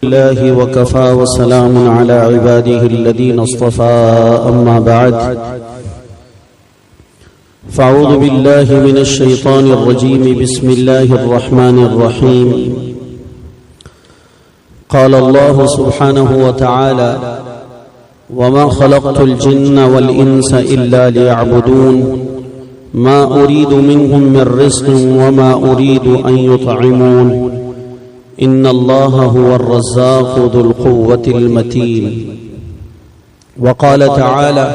الله وكفى وسلام على عباده الذين اصطفى أما بعد فأعوذ بالله من الشيطان الرجيم بسم الله الرحمن الرحيم قال الله سبحانه وتعالى وما خلقت الجن والإنس إلا ليعبدون ما أريد منهم من رزق وما أريد أن يطعمون إن الله هو الرزاق ذو القوة المتين وقال تعالى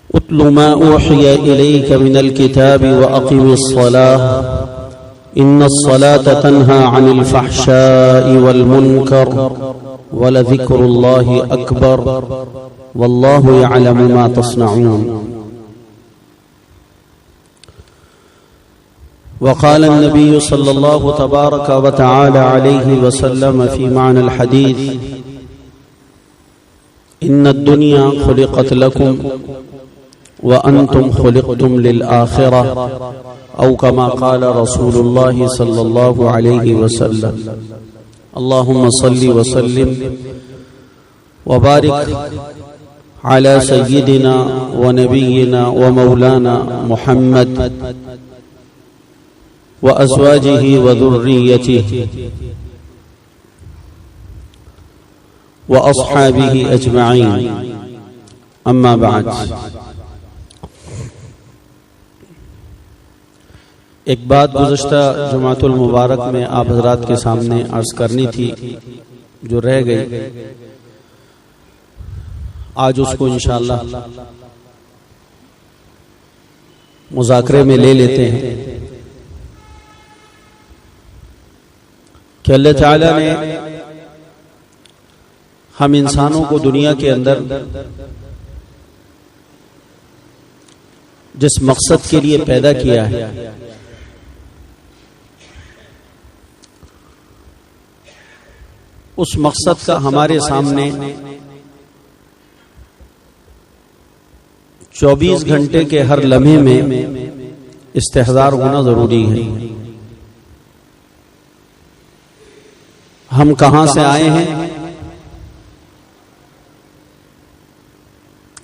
اتل ما أوحي إليك من الكتاب وأقم الصلاة إن الصلاة تنهى عن الفحشاء والمنكر ولذكر الله أكبر والله يعلم ما تصنعون وقال النبي صلى الله تبارك وتعالى عليه وسلم في معنى الحديث إن الدنيا خلقت لكم وأنتم خلقتم للآخرة أو كما قال رسول الله صلى الله عليه وسلم اللهم صل وسلم وبارك على سيدنا ونبينا ومولانا محمد وأزواجه وذريته وأصحابه أجمعين أما بعد ایک بات گزشتہ جمعۃ المبارک میں آپ حضرات کے سامنے عرض کرنی تھی جو رہ گئی، آج اس کو انشاءاللہ مذاکرے میں لے لیتے ہیں کہ اللہ تعالیٰ نے ہم انسانوں کو دنیا کے اندر جس مقصد کے لیے پیدا کیا ہے اس مقصد کا ہمارے سامنے 24 گھنٹے کے ہر لمحے میں استحضار ہونا ضروری ہے۔ ہم کہاں سے آئے ہیں،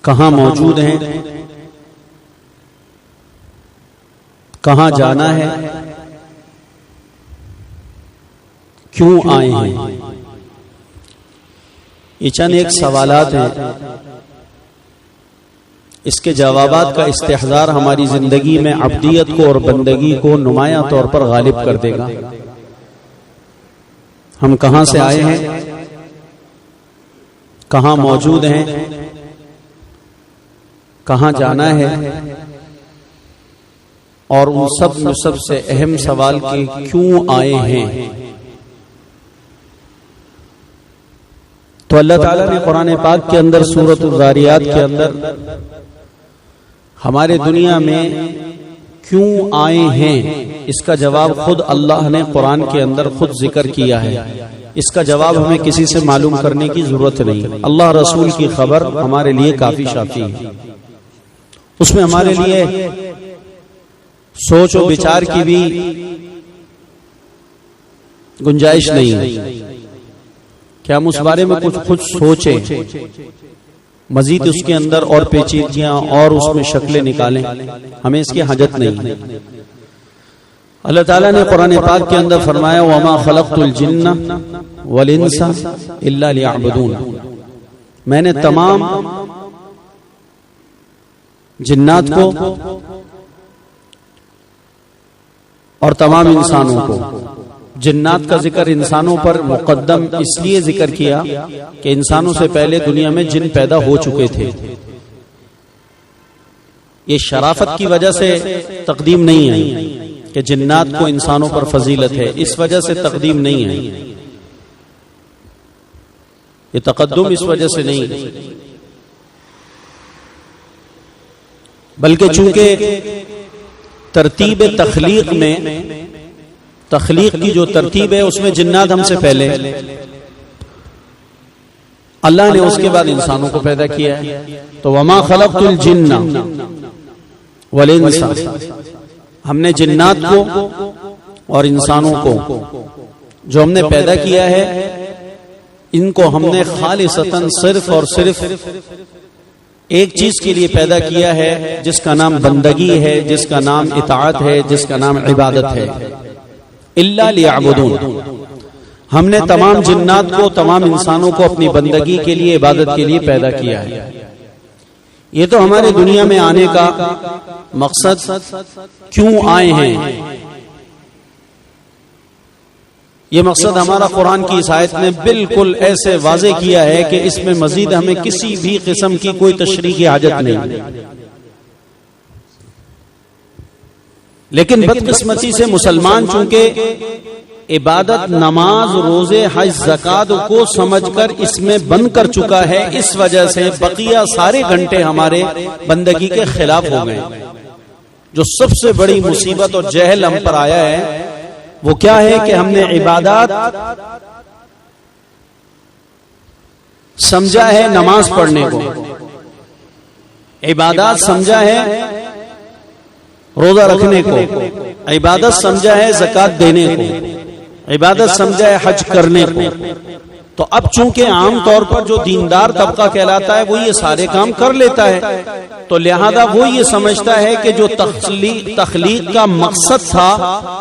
کہاں موجود ہیں، کہاں جانا ہے، کیوں آئے ہیں، یہ چند ایک سوالات ہیں۔ اس کے جوابات کا استحضار ہماری زندگی میں عبدیت کو اور بندگی کو نمایاں طور پر غالب کر دے گا۔ ہم کہاں سے آئے ہیں، کہاں موجود ہیں، کہاں جانا ہے، اور ان سب سے اہم سوال کہ کیوں آئے ہیں۔ تو اللہ تعالیٰ نے قرآن پاک کے اندر سورۃ الذاریات کے اندر ہمارے دنیا میں کیوں آئے ہیں اس کا جواب خود اللہ نے قرآن کے اندر خود ذکر کیا ہے۔ اس کا جواب ہمیں کسی سے معلوم کرنے کی ضرورت نہیں، اللہ رسول کی خبر ہمارے لیے کافی شافی ہے۔ اس میں ہمارے لیے سوچ و بچار کی بھی گنجائش نہیں ہے کہ ہم اس بارے میں کچھ خود سوچیں، مزید اس کے اندر اور پیچیدگیاں اور اس میں شکلیں نکالیں، ہمیں اس کی حاجت نہیں ہے۔ اللہ تعالیٰ نے قرآن پاک کے اندر فرمایا وَمَا خَلَقْتُ الْجِنَّ وَالْإِنسَ إِلَّا لِيَعْبُدُونَ، میں نے تمام جنات کو اور تمام انسانوں کو، جنات کا ذکر انسانوں پر مقدم اس لیے ذکر کیا کہ انسانوں سے پہلے دنیا میں جن پیدا ہو چکے تھے، یہ شرافت کی وجہ سے تقدیم نہیں ہے کہ جنات کو انسانوں پر فضیلت ہے، اس وجہ سے تقدیم نہیں ہے، یہ تقدم اس وجہ سے نہیں ہے، بلکہ چونکہ ترتیب تخلیق میں، تخلیق کی جو ترتیب ہے اس میں جنات ہم سے پہلے، اللہ نے اس کے بعد انسانوں کو پیدا کیا ہے۔ تو وما خلقت الجن والانس، ہم نے جنات کو اور انسانوں کو جو ہم نے پیدا کیا ہے ان کو ہم نے خالصتاً صرف اور صرف ایک چیز کے لیے پیدا کیا ہے، جس کا نام بندگی ہے، جس کا نام اطاعت ہے، جس کا نام عبادت ہے. الا لیعبدون. ہم نے تمام جنات کو، تمام انسانوں کو اپنی بندگی کے لیے، عبادت کے لیے پیدا کیا ہے. یہ تو ہمارے دنیا میں آنے کا مقصد کیوں آئے ہیں، یہ مقصد ہمارا قرآن کی اس آیت نے بالکل ایسے واضح کیا ہے کہ اس میں مزید ہمیں کسی بھی قسم کی کوئی تشریح کی حاجت نہیں. لیکن بدقسمتی سے مسلمان چونکہ عبادت، نماز، روزے، حج، زکات کو سمجھ کر اس میں بند کر چکا ہے، اس وجہ سے بقیہ سارے گھنٹے ہمارے بندگی کے خلاف ہو گئے. جو سب سے بڑی مصیبت اور جہل ہم پر آیا ہے وہ کیا ہے کہ ہم نے عبادات سمجھا ہے نماز پڑھنے کو، عبادات سمجھا ہے روزہ رکھنے کو، عبادت سمجھا ہے زکات دینے کو، عبادت سمجھا ہے حج کرنے کو. تو اب چونکہ عام طور پر جو دیندار طبقہ کہلاتا ہے وہ یہ سارے کام کر لیتا ہے، تو لہذا وہ یہ سمجھتا ہے کہ جو تخلیق کا مقصد تھا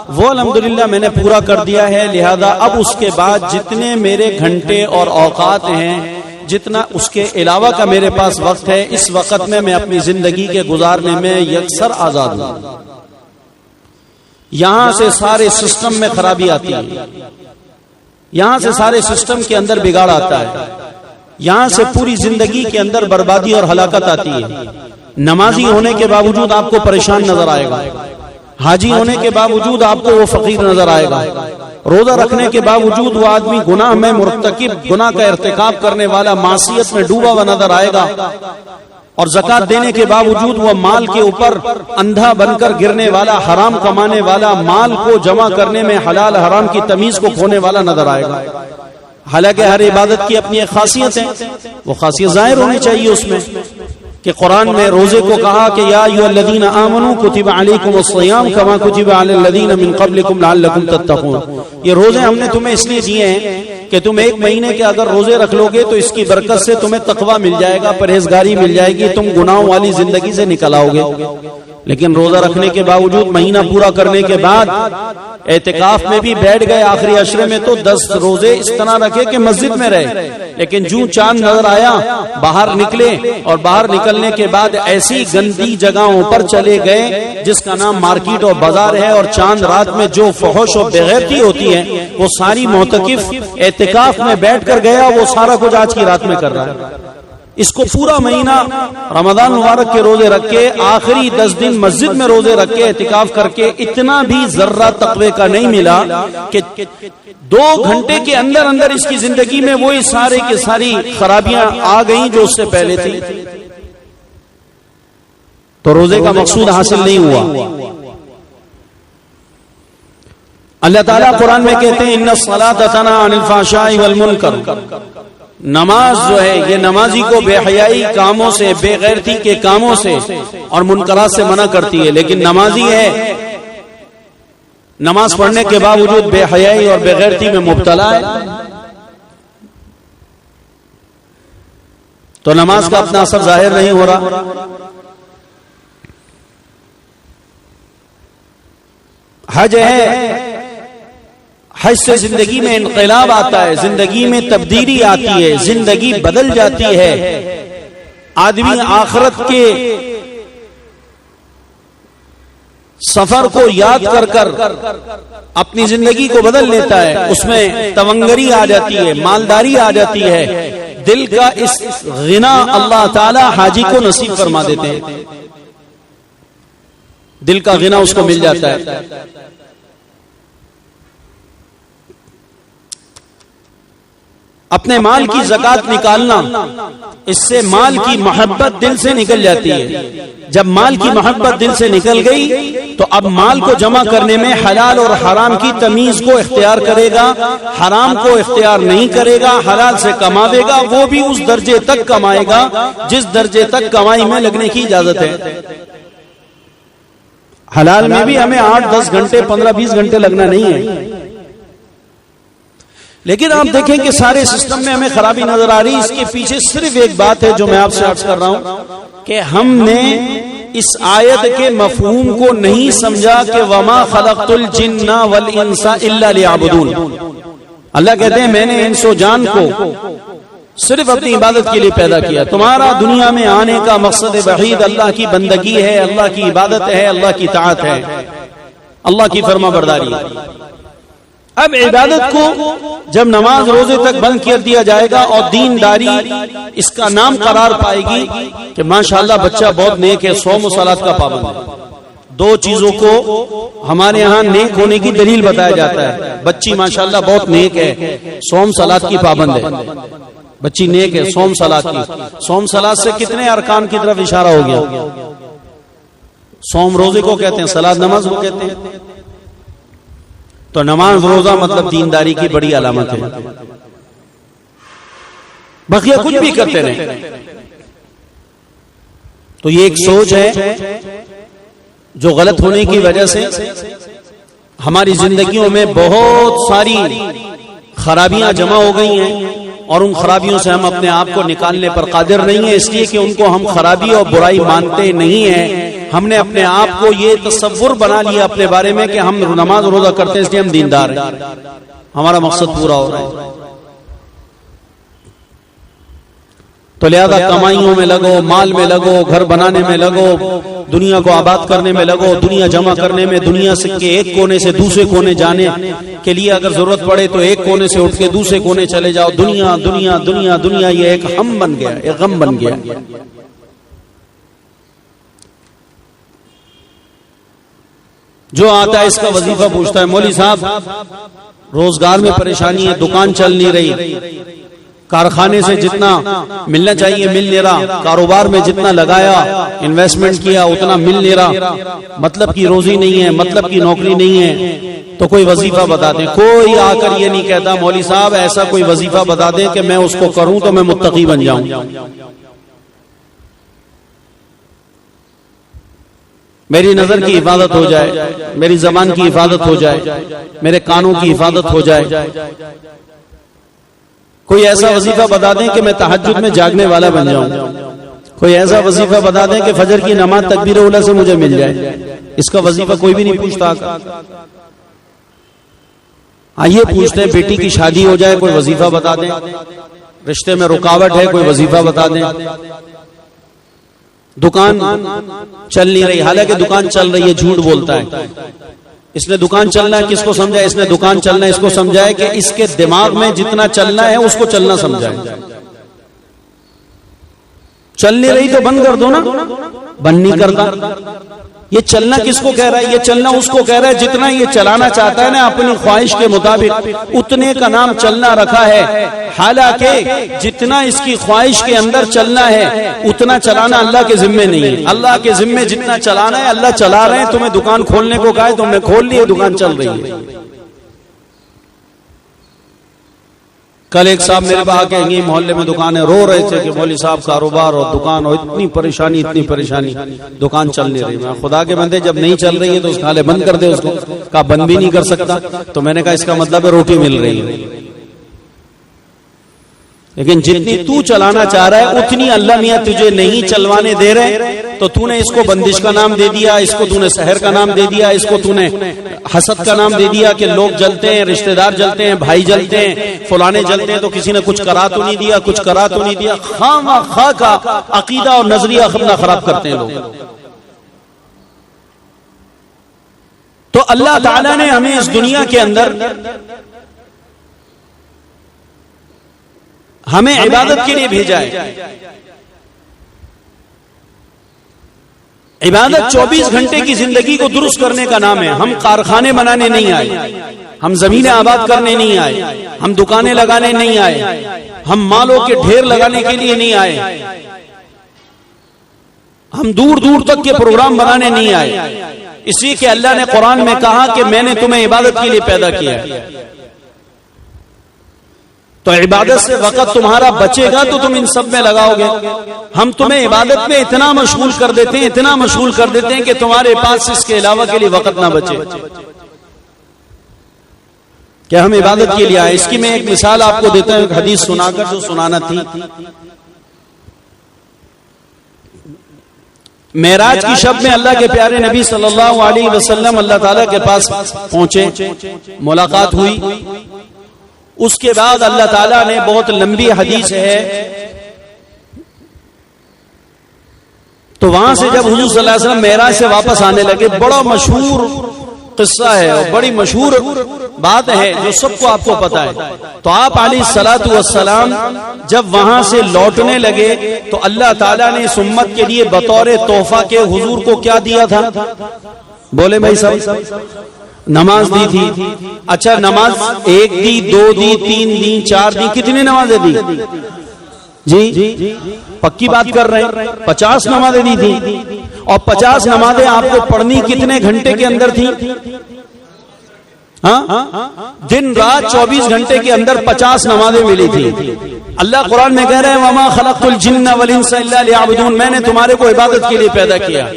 وہ الحمدللہ میں نے پورا کر دیا ہے، لہذا اب اس کے بعد جتنے میرے گھنٹے اور اوقات ہیں، جتنا اس کے علاوہ کا میرے پاس وقت ہے، اس وقت میں اپنی زندگی کے گزارنے میں یکسر آزاد ہوں. یہاں سے سارے سسٹم میں خرابی آتی ہے، یہاں سے سارے سسٹم کے اندر بگاڑ آتا ہے، یہاں سے پوری زندگی کے اندر بربادی اور ہلاکت آتی ہے. نمازی ہونے کے باوجود آپ کو پریشان نظر آئے گا، حاجی ہونے کے باوجود آپ کو وہ فقیر نظر آئے گا، روزہ رکھنے کے باوجود وہ آدمی گناہ میں مرتکب، گناہ کا ارتکاب کرنے والا، معصیت میں ڈوبا ہوا نظر آئے گا، اور زکات دینے کے باوجود وہ مال کے اوپر اندھا بن کر گرنے والا، حرام کمانے والا، مال کو جمع کرنے میں حلال حرام کی تمیز کو کھونے والا نظر آئے گا. حالانکہ ہر عبادت کی اپنی ایک خاصیت ہے، وہ خاصیت ظاہر ہونی چاہیے اس میں، کہ قرآن میں روزے کو کہا کہ یا ایھا الذین آمنوا کتب علیکم الصیام کما کتب علی الذین من قبلکم لعلکم تتقون. یہ روزے ہم نے تمہیں اس لیے دیے ہیں کہ تم ایک مہینے کے اگر روزے رکھ لو گے تو اس کی برکت سے تمہیں تقوی مل جائے گا، پرہیزگاری مل جائے گی، تم گناہوں والی زندگی سے نکل آؤ گے. لیکن روزہ رکھنے کے باوجود، مہینہ پورا کرنے کے بعد اعتکاف میں بھی بیٹھ گئے آخری عشرے میں تو 10 روزے اس طرح رکھے کہ مسجد میں رہے، لیکن جو چاند نظر آیا باہر نکلے، اور باہر نکلنے کے بعد ایسی گندی جگہوں پر چلے گئے جس کا نام مارکیٹ اور بازار ہے، اور چاند رات میں جو فحش و بغیرتی ہوتی ہے وہ ساری معتکف اعتکاف میں بیٹھ کر گیا، وہ سارا کچھ آج کی رات میں کر رہا ہے. اس کو پورا مہینہ رمضان مبارک کے روزے رکھ کے، آخری 10 دن مسجد میں روزے رکھ کے اعتکاف کر کے، اتنا بھی ذرہ تقوی کا نہیں ملا کہ 2 گھنٹے کے اندر اندر اس کی زندگی میں وہی سارے کی ساری خرابیاں آ گئیں جو اس سے پہلے تھی. تو روزے کا مقصود حاصل نہیں ہوا. اللہ تعالیٰ قرآن میں کہتے ہیں ان الصلاۃ تنہی عن الفحشاء والمنکر. نماز جو ہے یہ نمازی کو بے حیائی کاموں سے، بے غیرتی کے کاموں سے اور منکرات سے منع کرتی ہے. لیکن نمازی ہے نماز پڑھنے کے باوجود بے حیائی اور بے غیرتی میں مبتلا ہے، تو نماز کا اپنا اثر ظاہر نہیں ہو رہا. حج ہے، حج سے زندگی میں انقلاب آتا ہے، زندگی میں تبدیلی آتی ہے، زندگی بدل جاتی ہے. آدمی آخرت کے سفر کو یاد کر کر اپنی زندگی کو بدل لیتا ہے. اس میں تونگری آ جاتی ہے، مالداری آ جاتی ہے. دل کا اس غنا اللہ تعالی حاجی کو نصیب فرما دیتے ہیں، دل کا غنا اس کو مل جاتا ہے. اپنے مال کی زکات نکالنا، اس سے مال کی محبت دل سے نکل جاتی ہے. جب مال کی محبت دل سے نکل گئی تو اب مال کو جمع کرنے میں حلال اور حرام کی تمیز کو اختیار کرے گا، حرام کو اختیار نہیں کرے گا. حلال سے کماوے گا، وہ بھی اس درجے تک کمائے گا جس درجے تک کمائی میں لگنے کی اجازت ہے. حلال میں بھی ہمیں 8-10 گھنٹے 15-20 گھنٹے لگنا نہیں ہے، لیکن آپ دیکھیں کہ سارے سسٹم میں ہمیں خرابی نظر آ رہی. اس کے پیچھے صرف ایک بات ہے جو میں آپ سے عرض کر رہا ہوں کہ ہم نے اس آیت کے مفہوم کو نہیں سمجھا کہ وما خلقت الجن والانس الا لیعبدون. اللہ کہتے ہیں میں نے انس و جان کو صرف اپنی عبادت کے لیے پیدا کیا. تمہارا دنیا میں آنے کا مقصد وحید اللہ کی بندگی ہے, اللہ کی عبادت ہے, اللہ کی طاعت ہے, اللہ کی فرما برداری ہے. اب عبادت کو جب نماز روزے تک بند کر دیا جائے گا اور دینداری اس کا نام قرار پائے گی کہ ماشاءاللہ بچہ بہت نیک ہے, صوم و صلات کا پابند ہے. دو چیزوں کو ہمارے ہاں نیک ہونے کی دلیل بتایا جاتا ہے. بچی ماشاءاللہ بہت نیک ہے, صوم صلات کی پابند ہے. بچی نیک ہے, صوم صلات کی. صوم صلات سے کتنے ارکان کی طرف اشارہ ہو گیا. صوم روزے کو کہتے ہیں, صلات نماز کو کہتے ہیں. تو نماز روزہ مطلب دینداری کی بڑی علامت ہے. بقیہ کچھ بھی کرتے رہیں. تو یہ ایک سوچ ہے جو غلط ہونے کی وجہ سے ہماری زندگیوں میں بہت ساری خرابیاں جمع ہو گئی ہیں, اور ان خرابیوں سے ہم اپنے آپ کو نکالنے پر قادر نہیں ہیں, اس لیے کہ ان کو ہم خرابی اور برائی مانتے نہیں ہیں. ہم نے اپنے آپ کو یہ تصور بنا لیا اپنے بارے میں کہ ہم نماز روزہ کرتے ہیں اس لیے ہم دیندار ہیں, ہمارا مقصد پورا ہو رہا ہے. تو لہذا کمائیوں میں لگو, مال میں لگو, گھر بنانے میں لگو, دنیا کو آباد کرنے میں لگو, دنیا جمع کرنے میں, دنیا کے ایک کونے سے دوسرے کونے جانے کے لیے اگر ضرورت پڑے تو ایک کونے سے اٹھ کے دوسرے کونے چلے جاؤ. دنیا دنیا دنیا دنیا یہ ایک ہم بن گیا, ایک غم بن گیا. جو آتا ہے اس کا وظیفہ پوچھتا ہے, مولوی صاحب روزگار میں پریشانی ہے, دکان چل نہیں رہی, کارخانے سے جتنا ملنا چاہیے مل نہیں رہا, کاروبار میں جتنا لگایا انویسٹمنٹ کیا اتنا مل نہیں رہا, مطلب کی روزی نہیں ہے, مطلب کی نوکری نہیں ہے, تو کوئی وظیفہ بتا دیں. کوئی آ کر یہ نہیں کہتا مولوی صاحب ایسا کوئی وظیفہ بتا دیں کہ میں اس کو کروں تو میں متقی بن جاؤں. میری نظر کی حفاظت ہو جائے, میری زبان کی حفاظت ہو جائے, میرے کانوں کی حفاظت ہو جائے. کوئی ایسا وظیفہ بتا دیں کہ میں تہجد میں جاگنے والا بن جاؤں. کوئی ایسا وظیفہ بتا دیں کہ فجر کی نماز تکبیر اولیٰ سے مجھے مل جائے. اس کا وظیفہ کوئی بھی نہیں پوچھتا. آئیے پوچھتے ہیں بیٹی کی شادی ہو جائے, کوئی وظیفہ بتا دیں. رشتے میں رکاوٹ ہے, کوئی وظیفہ بتا دیں. دکان چل نہیں رہی, حالانکہ دکان چل رہی ہے, جھوٹ بولتا ہے. اس نے دکان چلنا ہے کس کو سمجھائے, اس نے دکان چلنا ہے اس کو سمجھائے کہ اس کے دماغ میں جتنا چلنا ہے اس کو چلنا سمجھائے. چل نہیں رہی تو بند کر دو نا, بند نہیں کرتا. یہ چلنا کس کو کہہ رہا ہے, یہ چلنا اس کو کہہ رہا ہے جتنا یہ چلانا چاہتا ہے نا اپنی خواہش کے مطابق, اتنے کا نام چلنا رکھا ہے. حالانکہ جتنا اس کی خواہش کے اندر چلنا ہے اتنا چلانا اللہ کے ذمے نہیں ہے. اللہ کے ذمے جتنا چلانا ہے اللہ چلا رہے ہیں. تمہیں دکان کھولنے کو کہا ہے, تم نے کھول لی, دکان چل رہی ہے. کل ایک صاحب میرے پاس آ کے محلے میں دکان ہے, رو رہے تھے کہ مولوی صاحب کاروبار اور دکان اور اتنی پریشانی دکان چل نہیں رہی. میں خدا کے بندے جب نہیں چل رہی ہے تو اس کا بند کر دے. اس کو کہا بند بھی نہیں کر سکتا. تو میں نے کہا اس کا مطلب ہے روٹی مل رہی ہے. لیکن جتنی تو چلانا چاہ رہا ہے اتنی اللہ میاں تجھے نہیں چلوانے دے رہے. تو تو نے اس کو بندش کا نام دے دیا, اس کو تو نے سحر کا نام دے دیا, اس کو تو نے حسد کا نام دے دیا کہ لوگ جلتے ہیں, رشتہ دار جلتے ہیں, بھائی جلتے ہیں, فلانے جلتے ہیں. تو کسی نے کچھ کرا تو نہیں دیا, کچھ کرا تو نہیں دیا. خواہ کا عقیدہ اور نظریہ اپنا خراب کرتے ہیں لوگ. تو اللہ تعالیٰ نے ہمیں اس دنیا کے اندر ہمیں عبادت کے لیے بھیجا ہے. عبادت 24 گھنٹے کی زندگی کو درست کرنے کا نام ہے. ہم کارخانے بنانے نہیں آئے, ہم زمینیں آباد کرنے نہیں آئے, ہم دکانیں لگانے نہیں آئے, ہم مالوں کے ڈھیر لگانے کے لیے نہیں آئے, ہم دور دور تک کے پروگرام بنانے نہیں آئے. اس لیے کہ اللہ نے قرآن میں کہا کہ میں نے تمہیں عبادت کے لیے پیدا کیا ہے. تو عبادت سے وقت تمہارا بچے گا تو تم ان سب میں لگاؤ گے. ہم تمہیں عبادت میں اتنا مشغول کر دیتے ہیں, اتنا مشغول کر دیتے ہیں کہ تمہارے پاس اس کے علاوہ کے لیے وقت نہ بچے. کہ ہم عبادت کے لیے آئے. اس کی میں ایک مثال آپ کو دیتا ہوں, ایک حدیث سنا کر جو سنانا تھی. معراج کی شب میں اللہ کے پیارے نبی صلی اللہ علیہ وسلم اللہ تعالیٰ کے پاس پہنچے, ملاقات ہوئی. اس کے بعد اللہ تعالیٰ نے, بہت لمبی حدیث ہے, تو وہاں سے جب حضور صلی اللہ علیہ وسلم معراج سے واپس آنے لگے, بڑا مشہور قصہ ہے اور بڑی مشہور بات ہے جو سب کو آپ کو پتا ہے. تو آپ علیہ الصلوۃ والسلام جب وہاں سے لوٹنے لگے تو اللہ تعالیٰ نے اس امت کے لیے بطور تحفہ کے حضور کو کیا دیا تھا؟ بولے بھائی صاحب, نماز دی تھی. اچھا, نماز 1 دی, 2 دی, 3 دی, 4 دی, کتنی نمازیں دی جی؟ پکی بات کر رہے ہیں, 50 نمازیں دی تھی. اور 50 نمازیں آپ کو پڑھنی کتنے گھنٹے کے اندر تھی؟ دن رات 24 گھنٹے کے اندر 50 نمازیں ملی تھی. اللہ قرآن میں کہہ رہے ہیں وما خلقت الجن والانس الا لیعبدون, میں نے تمہارے کو عبادت کے لیے پیدا کیا.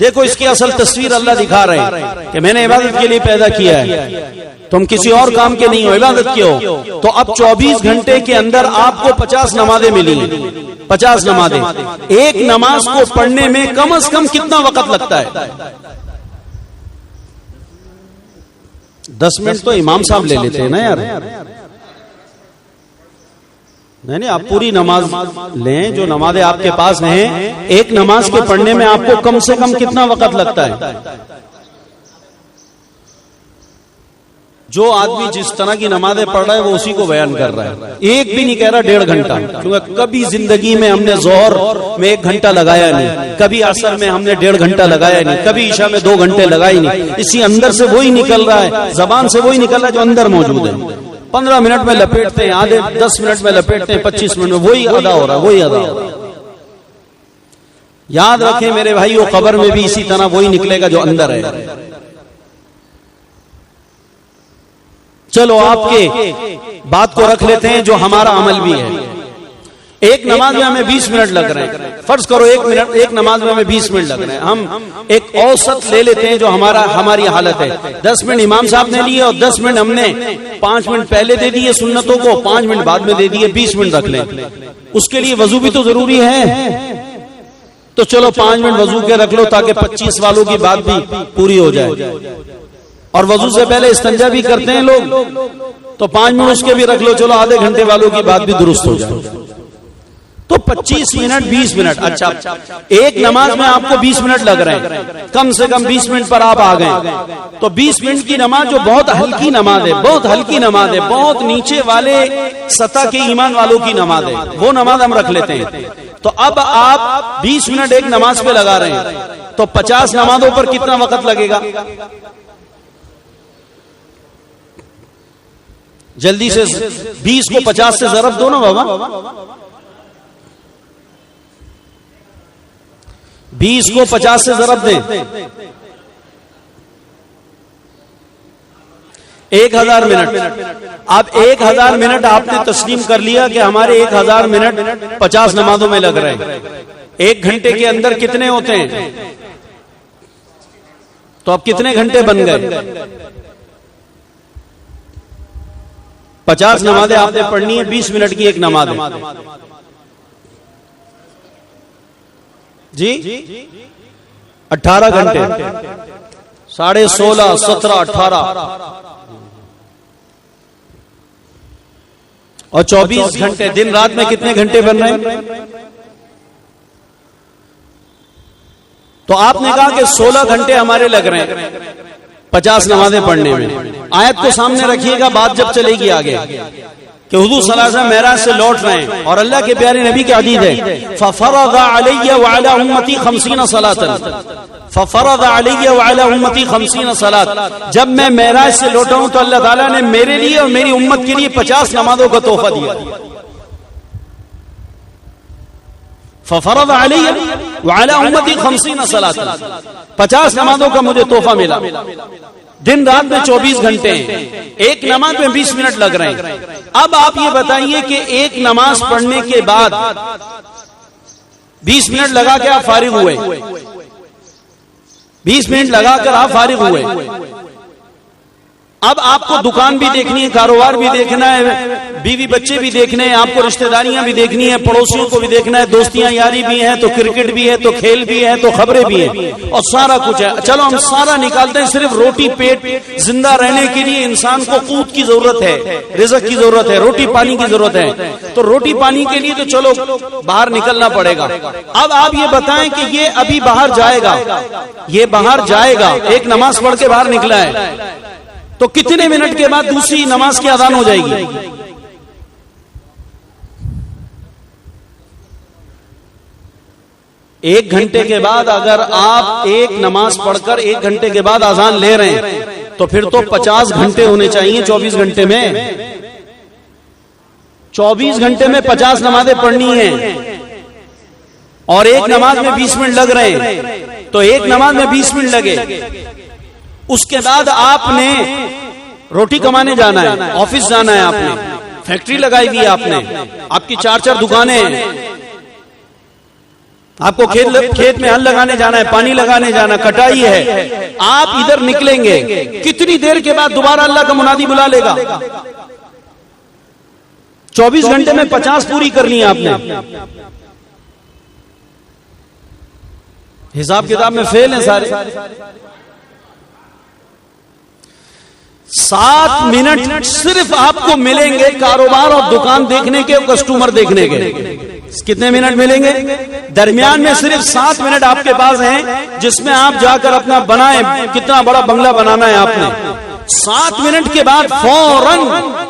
دیکھو اس کی اصل تصویر اللہ دکھا رہے ہیں کہ میں نے عبادت کے لیے پیدا کیا ہے, تم کسی اور کام کے نہیں ہو, عبادت کے ہو. تو اب 24 گھنٹے کے اندر آپ کو 50 نمازیں ملی ہیں. 50 نمازیں, ایک نماز کو پڑھنے میں کم از کم کتنا وقت لگتا ہے؟ 10 منٹ تو امام صاحب لے لیتے ہیں نا یار. نہیں, آپ پوری نماز لیں جو نمازیں آپ کے پاس ہیں, ایک نماز کے پڑھنے میں آپ کو کم سے کم کتنا وقت لگتا ہے؟ جو آدمی جس طرح کی نمازیں پڑھ رہا ہے وہ اسی کو بیان کر رہا ہے. ایک بھی نہیں کہہ رہا 1.5 گھنٹہ, کیونکہ کبھی زندگی میں ہم نے ظہر میں 1 گھنٹہ لگایا نہیں, کبھی عصر میں ہم نے 1.5 گھنٹہ لگایا نہیں, کبھی عشاء میں 2 گھنٹے لگائی نہیں. اسی اندر سے وہی نکل رہا ہے, زبان سے وہی نکل رہا ہے جو اندر موجود ہے. 15 منٹ میں لپیٹتے ہیں, آدھے 10 منٹ میں لپیٹتے ہیں, 25 منٹ میں وہی ادا ہو رہا ہے, وہی ادا ہو رہا ہے. یاد رکھیں میرے بھائیو, قبر میں بھی اسی طرح وہی نکلے گا جو اندر ہے. چلو آپ کے بات کو رکھ لیتے ہیں جو ہمارا عمل بھی ہے. ایک نماز میں ہمیں 20 منٹ لگ رہے ہیں, فرض کرو ایک نماز میں ہمیں 20 منٹ لگ رہے ہیں. ہم ایک اوسط لے لیتے ہیں جو ہماری حالت ہے. 10 منٹ امام صاحب نے لیے اور 10 منٹ ہم نے 5 منٹ پہلے دے دیے سنتوں کو, 5 منٹ بعد میں دے دیے, 20 منٹ رکھ لیں. اس کے لیے وضو بھی تو ضروری ہے, تو چلو 5 منٹ وضو کے رکھ لو تاکہ 25 والوں کی بات بھی پوری ہو جائے. اور وضو سے پہلے استنجا بھی کرتے ہیں لوگ, تو 5 منٹ اس کے بھی رکھ لو, چلو آدھے گھنٹے والوں کی بات بھی درست ہو جائے. تو 25 منٹ 20 منٹ. اچھا, ایک نماز میں آپ کو 20 منٹ لگ رہے ہیں, کم سے کم 20 منٹ پر آپ آ گئے. تو 20 منٹ کی نماز جو بہت ہلکی نماز ہے, بہت ہلکی نماز ہے, بہت نیچے والے سطح کے ایمان والوں کی نماز ہے, وہ نماز ہم رکھ لیتے ہیں. تو اب آپ 20 منٹ ایک نماز پہ لگا رہے ہیں, تو 50 نمازوں پر کتنا وقت لگے گا؟ جلدی سے 20 کو 50 سے ضرب دو نا بابا. 20 کو 50 سے ضرب دیں, 1000 منٹ. اب 1000 منٹ آپ نے تسلیم کر لیا کہ ہمارے 1000 منٹ 50 نمازوں میں لگ رہے ہیں. 1 گھنٹے کے اندر کتنے ہوتے ہیں؟ تو اب کتنے گھنٹے بن گئے؟ 50 نمازیں آپ نے پڑھنی ہے, 20 منٹ کی ایک نماز ہے جی. 18 گھنٹے, 16.5, 17, 18 اور 24 گھنٹے. دن رات میں کتنے گھنٹے بن رہے ہیں؟ تو آپ نے کہا کہ 16 گھنٹے ہمارے لگ رہے ہیں 50 نمازیں پڑھنے میں. آیت کو سامنے رکھیے گا, بات جب چلے گی آگے کہ حضور صلی اللہ علیہ وسلم معراج سے لوٹ رہے ہیں اور اللہ کے پیارے نبی کی حدیث ہے ففرض علی وعلی امتی 50 صلاۃ, ففرض علی وعلی امتی 50 صلاۃ. جب میں معراج سے لوٹا ہوں تو اللہ تعالیٰ نے میرے لیے اور میری امت کے لیے 50 نمازوں کا تحفہ دیا. ففرض علی وعلی امتی 50 صلاۃ, 50 نمازوں کا مجھے تحفہ ملا. دن رات میں 24 گھنٹے ہیں, ایک نماز میں 20 منٹ لگ رہے ہیں. اب آپ یہ بتائیے کہ ایک نماز پڑھنے کے بعد 20 منٹ لگا کے آپ فارغ ہوئے, 20 منٹ لگا کر آپ فارغ ہوئے, اب آپ کو دکان بھی دیکھنی ہے، کاروبار بھی دیکھنا ہے، بیوی بچے بھی دیکھنے ہیں، آپ کو رشتہ داریاں بھی دیکھنی ہیں، پڑوسیوں کو بھی دیکھنا ہے، دوستیاں یاری بھی ہیں، تو کرکٹ بھی ہے، تو کھیل بھی ہے، تو خبریں بھی ہیں، اور سارا کچھ ہے. چلو ہم سارا نکالتے ہیں، صرف روٹی پیٹ زندہ رہنے کے لیے انسان کو قوت کی ضرورت ہے، رزق کی ضرورت ہے، روٹی پانی کی ضرورت ہے. تو روٹی پانی کے لیے تو چلو باہر نکلنا پڑے گا. اب آپ یہ بتائیں کہ یہ ابھی باہر جائے گا، یہ باہر جائے گا، ایک نماز پڑھ کے باہر نکلا ہے، تو کتنے منٹ کے بعد دوسری نماز کی اذان ہو جائے گی؟ ایک گھنٹے کے بعد اگر آپ ایک نماز پڑھ کر 1 گھنٹے کے بعد اذان لے رہے ہیں تو پھر تو 50 گھنٹے ہونے چاہیے 24 گھنٹے میں. 24 گھنٹے میں 50 نمازیں پڑھنی ہیں، اور ایک نماز میں 20 منٹ لگ رہے ہیں، تو ایک نماز میں 20 منٹ لگے. اس کے بعد آپ نے روٹی کمانے جانا ہے، آفس جانا ہے، آپ نے فیکٹری لگائی ہوئی ہے، آپ نے آپ کی 4 دکانیں ہیں، آپ کو کھیت میں ہل لگانے جانا ہے، پانی لگانے جانا، کٹائی ہے. آپ ادھر نکلیں گے، کتنی دیر کے بعد دوبارہ اللہ کا منادی بلا لے گا؟ 24 گھنٹے میں 50 پوری کرنی ہے آپ نے. حساب کتاب میں فیل ہیں سارے. 7 منٹ صرف آپ کو ملیں گے کاروبار اور دکان دیکھنے کے، کسٹمر دیکھنے کے. کتنے منٹ ملیں گے؟ درمیان میں صرف 7 منٹ آپ کے پاس ہیں، جس میں آپ جا کر اپنا بنائیں. کتنا بڑا بنگلہ بنانا ہے آپ نے. 7 منٹ کے بعد فوراً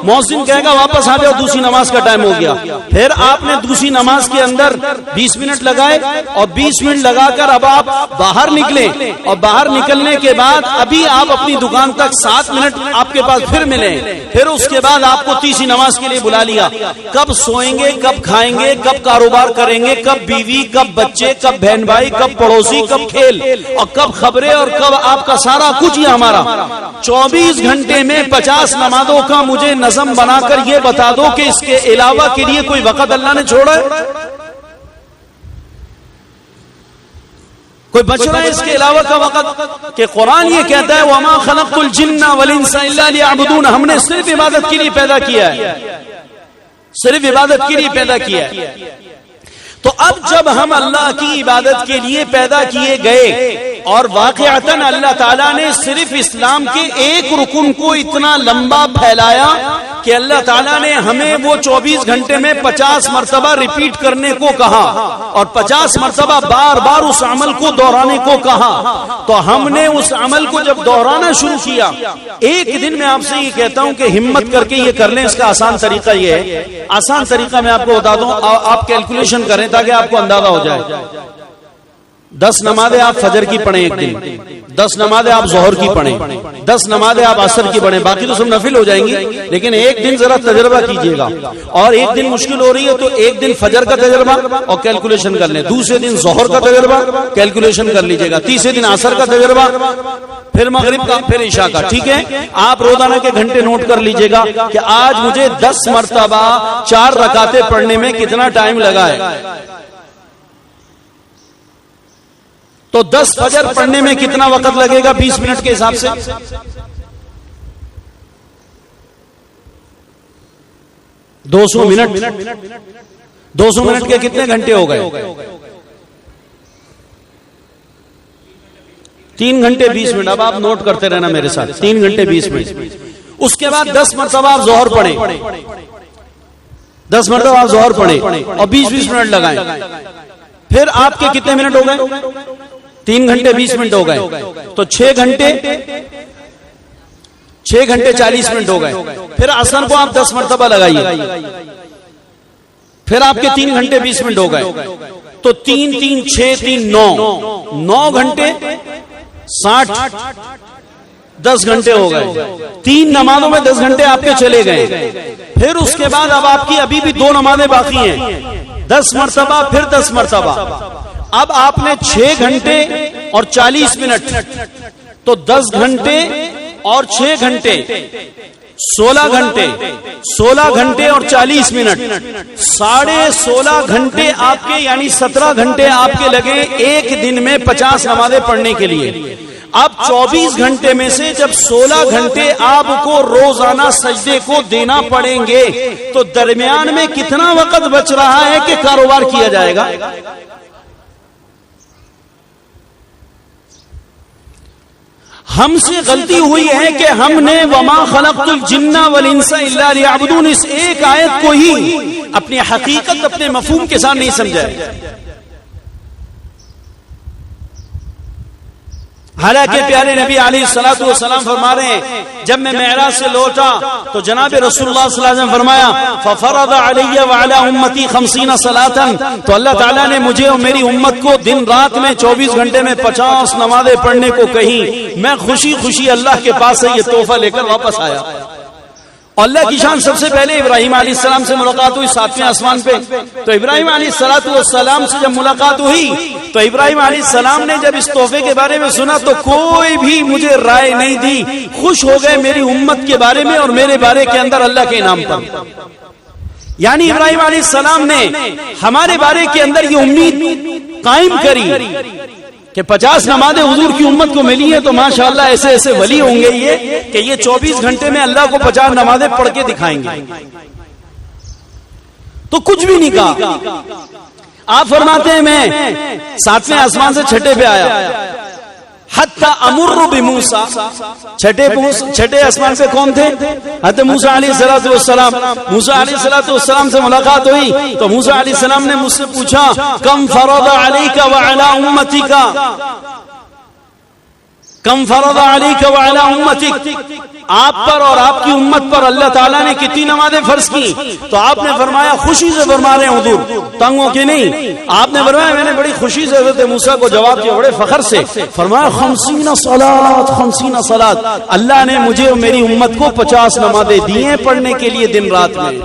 مؤذن کہے گا واپس آ جاؤ، دوسری نماز کا ٹائم ہو گیا. پھر آپ نے دوسری نماز کے اندر 20 منٹ لگائے، اور 20 منٹ لگا کر اب آپ باہر نکلیں، اور باہر نکلنے کے بعد ابھی آپ اپنی دکان تک 7 منٹ آپ کے پاس پھر ملیں. پھر اس کے بعد آپ کو تیسری نماز کے لیے بلا لیا. کب سوئیں گے، کب کھائیں گے، کب کاروبار کریں گے، کب بیوی، کب بچے، کب بہن بھائی، کب پڑوسی، کب کھیل، اور کب خبریں، اور کب آپ کا سارا کچھ ہی ہمارا. 24 گھنٹے میں 50 نمازوں کا مجھے نظم بنا کر یہ بتا دو کہ اس کے علاوہ کے لیے کوئی وقت اللہ نے چھوڑا ہے؟ کوئی بچ رہا ہے اس کے علاوہ کا وقت؟ کہ قرآن یہ کہتا ہے وَمَا خَلَقْتُ الْجِنَّ وَالْإِنسَ إِلَّا لِيَعْبُدُونَ. ہم نے صرف عبادت کے لیے پیدا کیا ہے، صرف عبادت کے لیے پیدا کیا ہے. تو اب جب ہم اللہ کی عبادت کے لیے پیدا کیے گئے، اور واقعتاً اللہ تعالیٰ نے صرف اسلام کے ایک رکن کو اتنا لمبا پھیلایا کہ اللہ تعالیٰ نے ہمیں وہ 24 گھنٹے میں 50 مرتبہ ریپیٹ کرنے کو کہا، اور 50 مرتبہ بار بار اس عمل کو دہرانے کو کہا. تو ہم نے اس عمل کو جب دہرانا شروع کیا، ایک دن میں آپ سے یہ کہتا ہوں کہ ہمت کر کے یہ کر لیں. اس کا آسان طریقہ یہ ہے، آسان طریقہ میں آپ کو بتا دوں، آپ کیلکولیشن کریں تاکہ آپ کو اندازہ ہو جائے. 10 نمازیں آپ فجر کی پڑھیں ایک دن، 10 نمازیں آپ ظہر کی پڑھیں، 10 نمازیں آپ عصر کی پڑھیں، باقی تو سب نفل ہو جائیں گی. لیکن ایک دن ذرا تجربہ کیجئے گا، اور ایک دن مشکل ہو رہی ہے تو ایک دن فجر کا تجربہ اور کیلکولیشن کر لیں، دوسرے دن ظہر کا تجربہ کیلکولیشن کر لیجئے گا، تیسرے دن عصر کا تجربہ، پھر مغرب کا، پھر عشاء کا. ٹھیک ہے؟ آپ روزانہ کے گھنٹے نوٹ کر لیجئے گا کہ آج مجھے 10 مرتبہ 4 رکعتیں پڑھنے میں کتنا ٹائم لگا ہے. تو 10 فجر پڑھنے میں کتنا وقت لگے گا 20 منٹ کے حساب سے؟ 200 منٹ. 200 منٹ کے کتنے گھنٹے ہو گئے؟ 3 گھنٹے 20 منٹ. اب آپ نوٹ کرتے رہنا میرے ساتھ، 3 گھنٹے 20 منٹ. اس کے بعد 10 مرتبہ آپ ظہر پڑھیں، 10 مرتبہ آپ ظہر پڑھیں اور 20-20 منٹ لگائیں. پھر آپ کے کتنے منٹ ہو گئے؟ 3 گھنٹے 20 منٹ ہو گئے. تو 6 گھنٹے 40 منٹ ہو گئے. پھر عصر کو آپ 10 مرتبہ لگائیے، پھر آپ کے 3 گھنٹے 20 منٹ ہو گئے. تو 3 3 6 3 9 گھنٹے 60 10 گھنٹے ہو گئے. 3 نمازوں میں 10 گھنٹے آپ کے چلے گئے. پھر اس کے بعد اب آپ کی ابھی بھی 2 نمازیں باقی ہیں، 10 مرتبہ پھر 10 مرتبہ. اب آپ نے 6 گھنٹے اور 40 منٹ، تو 10 گھنٹے اور 6 گھنٹے 16 گھنٹے، 16 گھنٹے اور 40 منٹ، 16.5 گھنٹے آپ کے، یعنی 17 گھنٹے آپ کے لگے ایک دن میں 50 نمازیں پڑھنے کے لیے. اب 24 گھنٹے میں سے جب 16 گھنٹے آپ کو روزانہ سجدے کو دینا پڑیں گے تو درمیان میں کتنا وقت بچ رہا ہے کہ کاروبار کیا جائے گا؟ ہم سے غلطی ہوئی ہے کہ ہم نے وما خلقت الجن والانس الا لیعبدون اس ایک آیت کو ہی اپنی حقیقت اپنے مفہوم کے ساتھ نہیں سمجھا ہے. حالانکہ پیارے نبی علیہ الصلوۃ والسلام فرما رہے ہیں جب میں معراج سے لوٹا تو جناب رسول اللہ صلی اللہ علیہ وسلم فرمایا ففرض علی وعلی امتی 50 صلاۃ، تو اللہ تعالیٰ نے مجھے اور میری امت کو دن رات میں 24 گھنٹے میں 50 نمازیں پڑھنے کو کہیں. میں خوشی خوشی اللہ کے پاس سے یہ تحفہ لے کر واپس آیا. اللہ کی شان سب سے پہلے ابراہیم علیہ السلام سے ملاقات ہوئی 7ویں آسمان پہ. تو ابراہیم علیہ السلام سے جب ملاقات ہوئی تو ابراہیم علیہ السلام نے جب اس تحفے کے بارے میں سنا تو کوئی بھی مجھے رائے نہیں دی، خوش ہو گئے میری امت کے بارے میں اور میرے بارے کے اندر اللہ کے انعام پر. یعنی ابراہیم علیہ السلام نے ہمارے بارے کے اندر یہ امید قائم کری کہ 50 نمازیں حضور کی امت کو ملی ہیں تو ماشاءاللہ ایسے ایسے ولی ہوں گے یہ کہ یہ 24 گھنٹے میں اللہ کو 50 نمازیں پڑھ کے دکھائیں گے. تو کچھ بھی نہیں کہا. آپ فرماتے ہیں میں 7ویں آسمان سے 6ٹے پہ آیا حتی امر بموسیٰ. 6ٹے آسمان پہ کون تھے؟ حضرت موسیٰ علیہ السلام. موسیٰ علیہ السلام سے ملاقات ہوئی تو موسیٰ علیہ السلام نے مجھ سے پوچھا کم فرض علیک وعلی امتک، کم فرض علیک وعلی امتک، آپ پر اور آپ کی امت پر اللہ تعالیٰ نے کتنی نمازیں فرض کی؟ تو آپ نے فرمایا، خوشی سے فرما رہے ہیں حضور، تنگ ہو کے نہیں، آپ نے فرمایا میں نے بڑی خوشی سے حضرت موسیٰ کو جواب دیا بڑے فخر سے، فرمایا 50 صلات 50 صلات، اللہ نے مجھے اور میری امت کو 50 نمازیں دی ہیں پڑھنے کے لیے دن رات میں.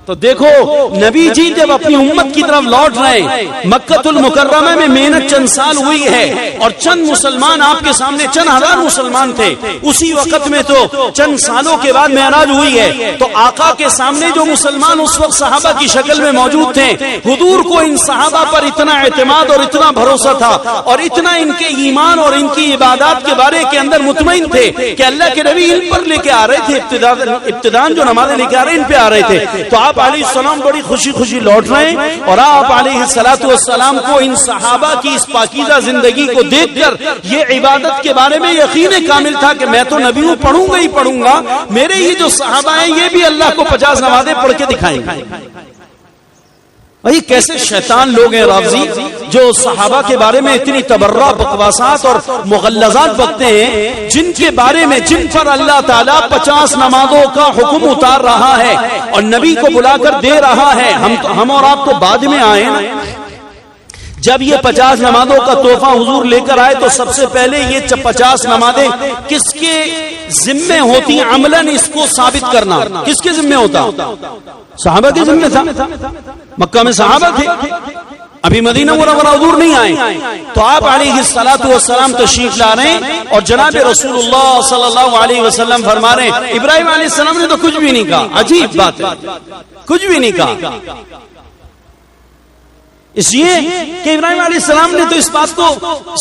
تو دیکھو نبی جی جب اپنی امت کی طرف لوٹ رہے ہیں، مکہ المکرمہ میں محنت چند سال ہوئی ہے اور چند مسلمان آپ کے سامنے، چند ہزار مسلمان تھے اسی وقت میں، تو چند سالوں کے بعد معراج ہوئی ہے تو آقا کے سامنے جو مسلمان اس وقت صحابہ کی شکل میں موجود تھے، حضور کو ان صحابہ پر اتنا اعتماد اور اتنا بھروسہ تھا اور اتنا ان کے ایمان اور ان کی عبادات کے بارے کے اندر مطمئن تھے کہ اللہ کے نبی ان پر لے کے آ رہے تھے، ابتداءً جو نمازیں لے کے آ رہے ان پہ آ رہے تھے. تو آپ علیہ السلام بڑی خوشی خوشی لوٹ رہے ہیں اور آپ علیہ السلام کو ان صحابہ کی اس پاکیزہ زندگی کو دیکھ کر یہ عبادت کے بارے میں یقین کامل تھا کہ میں تو نبی ہوں، پڑھوں گا ہی پڑھوں گا، میرے یہ جو صحابہ ہیں یہ بھی اللہ کو 50 نمازیں پڑھ کے دکھائیں گے. بھائی کیسے شیطان لوگ ہیں رافضی جو صحابہ کے بارے میں اتنی تبرہ بکواسات اور مغلظات بکتے ہیں، جن کے بارے میں، جن پر اللہ تعالیٰ 50 نمازوں کا حکم اتار رہا ہے اور نبی کو بلا کر دے رہا ہے. ہم اور آپ تو بعد میں آئے نا. جب یہ 50 نمازوں کا تحفہ حضور لے کر آئے تو سب سے پہلے یہ 50 نمازیں کس کے ذمے ہوتی ہیں؟ عملاً اس کو ثابت کرنا کس کے ذمے ہوتا؟ صحابہ کے ذمے تھا. مکہ میں صحابہ تھے، ابھی مدینہ منورہ حضور نہیں آئے. تو آپ علیہ السلام تشریف لا رہے ہیں اور جناب رسول اللہ صلی اللہ علیہ وسلم فرما رہے ہیں ابراہیم علیہ السلام نے تو کچھ بھی نہیں کہا. عجیب بات ہے، کچھ بھی نہیں کہا. اس لیے کہ ابراہیم علیہ السلام نے تو اس بات کو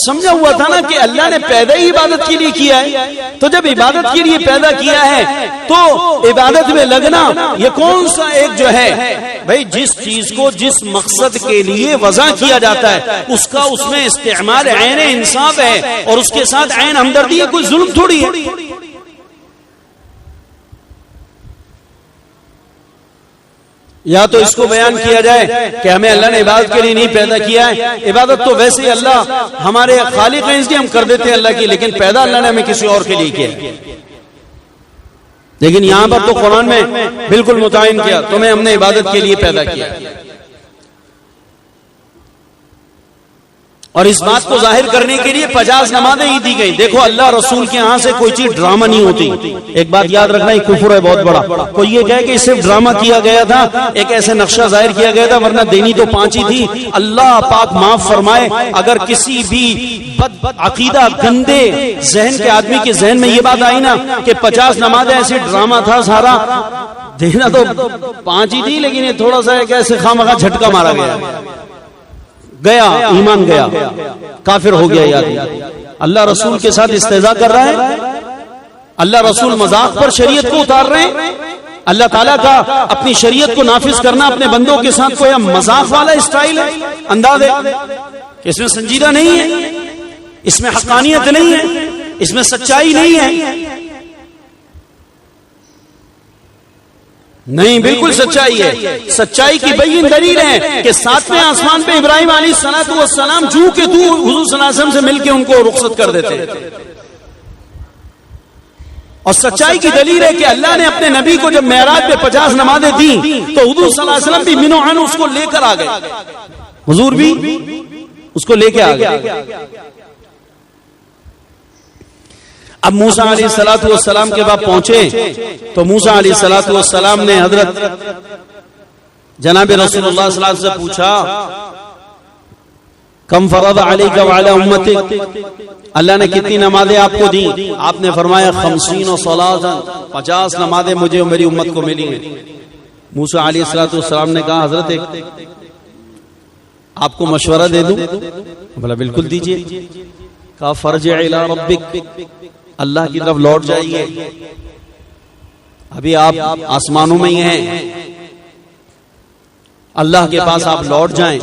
سمجھا ہوا تھا نا کہ اللہ نے پیدا ہی عبادت کے لیے کیا ہے، تو جب عبادت کے لیے پیدا کیا ہے تو عبادت میں لگنا یہ کون سا ایک جو ہے بھائی، جس چیز کو جس مقصد کے لیے وضع کیا جاتا ہے اس کا اس میں استعمال عین انصاف ہے اور اس کے ساتھ عین ہمدردی ہے، کوئی ظلم تھوڑی ہے. یا تو اس کو بیان کیا جائے کہ ہمیں اللہ نے عبادت کے لیے نہیں پیدا کیا ہے، عبادت تو ویسے ہی اللہ ہمارے خالق ہیں اس لیے ہم کر دیتے ہیں اللہ کی، لیکن پیدا اللہ نے ہمیں کسی اور کے لیے کیا ہے. لیکن یہاں پر تو قرآن میں بالکل متعین کیا تمہیں ہم نے عبادت کے لیے پیدا کیا. اور اس بات کو ظاہر کرنے کے لیے 50 نمازیں ہی دی گئی. دیکھو اللہ رسول کے ہاں سے کوئی چیز ڈرامہ نہیں ہوتی. ایک بات یاد رکھنا، یہ کفر ہے بہت بڑا. کوئی یہ کہے کہ صرف ڈرامہ کیا گیا تھا، ایک ایسے نقشہ ظاہر کیا گیا تھا، ورنہ دینی تو 5 ہی تھی. اللہ پاک معاف فرمائے اگر کسی بھی بد عقیدہ گندے ذہن کے آدمی کے ذہن میں یہ بات آئی نا کہ 50 نمازیں ایسے ڈرامہ تھا سارا، دینا تو 5 ہی تھی لیکن یہ تھوڑا سا ایک ایسے خامخواہ جھٹکا مارا گیا، گیا ایمان گیا، کافر ہو گیا. یاد اللہ رسول کے ساتھ استہزاء کر رہا ہے، اللہ رسول مذاق پر شریعت کو اتار رہے ہیں، اللہ تعالیٰ کا اپنی شریعت کو نافذ کرنا اپنے بندوں کے ساتھ کوئی مذاق والا اسٹائل ہے، انداز ہے کہ اس میں سنجیدہ نہیں ہے، اس میں حقانیت نہیں ہے، اس میں سچائی نہیں ہے. نہیں، بالکل سچائی ہے. سچائی کی بین دلیل ہے کہ ساتویں آسمان پہ ابراہیم علیہ السلام جو کہ تو حضور صلی اللہ علیہ وسلم سے مل کے ان کو رخصت کر دیتے ہیں. اور سچائی کی دلیل ہے کہ اللہ نے اپنے نبی کو جب معراج پہ 50 نمازیں دیں تو حضور صلی اللہ علیہ وسلم بھی منو عن اس کو لے کر آ گئے، حضور بھی اس کو لے کے آ گئے. اب موسیٰ علیہ السلام کے بعد پہنچے تو موسیٰ علیہ السلام نے حضرت جناب رسول اللہ صلی اللہ علیہ وسلم سے پوچھا کم فرض علیک وعلی امتک، اللہ نے کتنی نمازیں آپ کو دیں؟ آپ نے فرمایا 50 صلاۃ، 50 نمازیں مجھے اور میری امت کو ملی ہیں. موسیٰ علیہ السلام نے کہا حضرت آپ کو مشورہ دے دوں؟ بولا بالکل دیجئے. کہا فرجع الی ربک، اللہ کی طرف لوٹ جائیے، ابھی آپ آسمانوں میں ہی ہیں، اللہ کے پاس آپ لوٹ جائیں.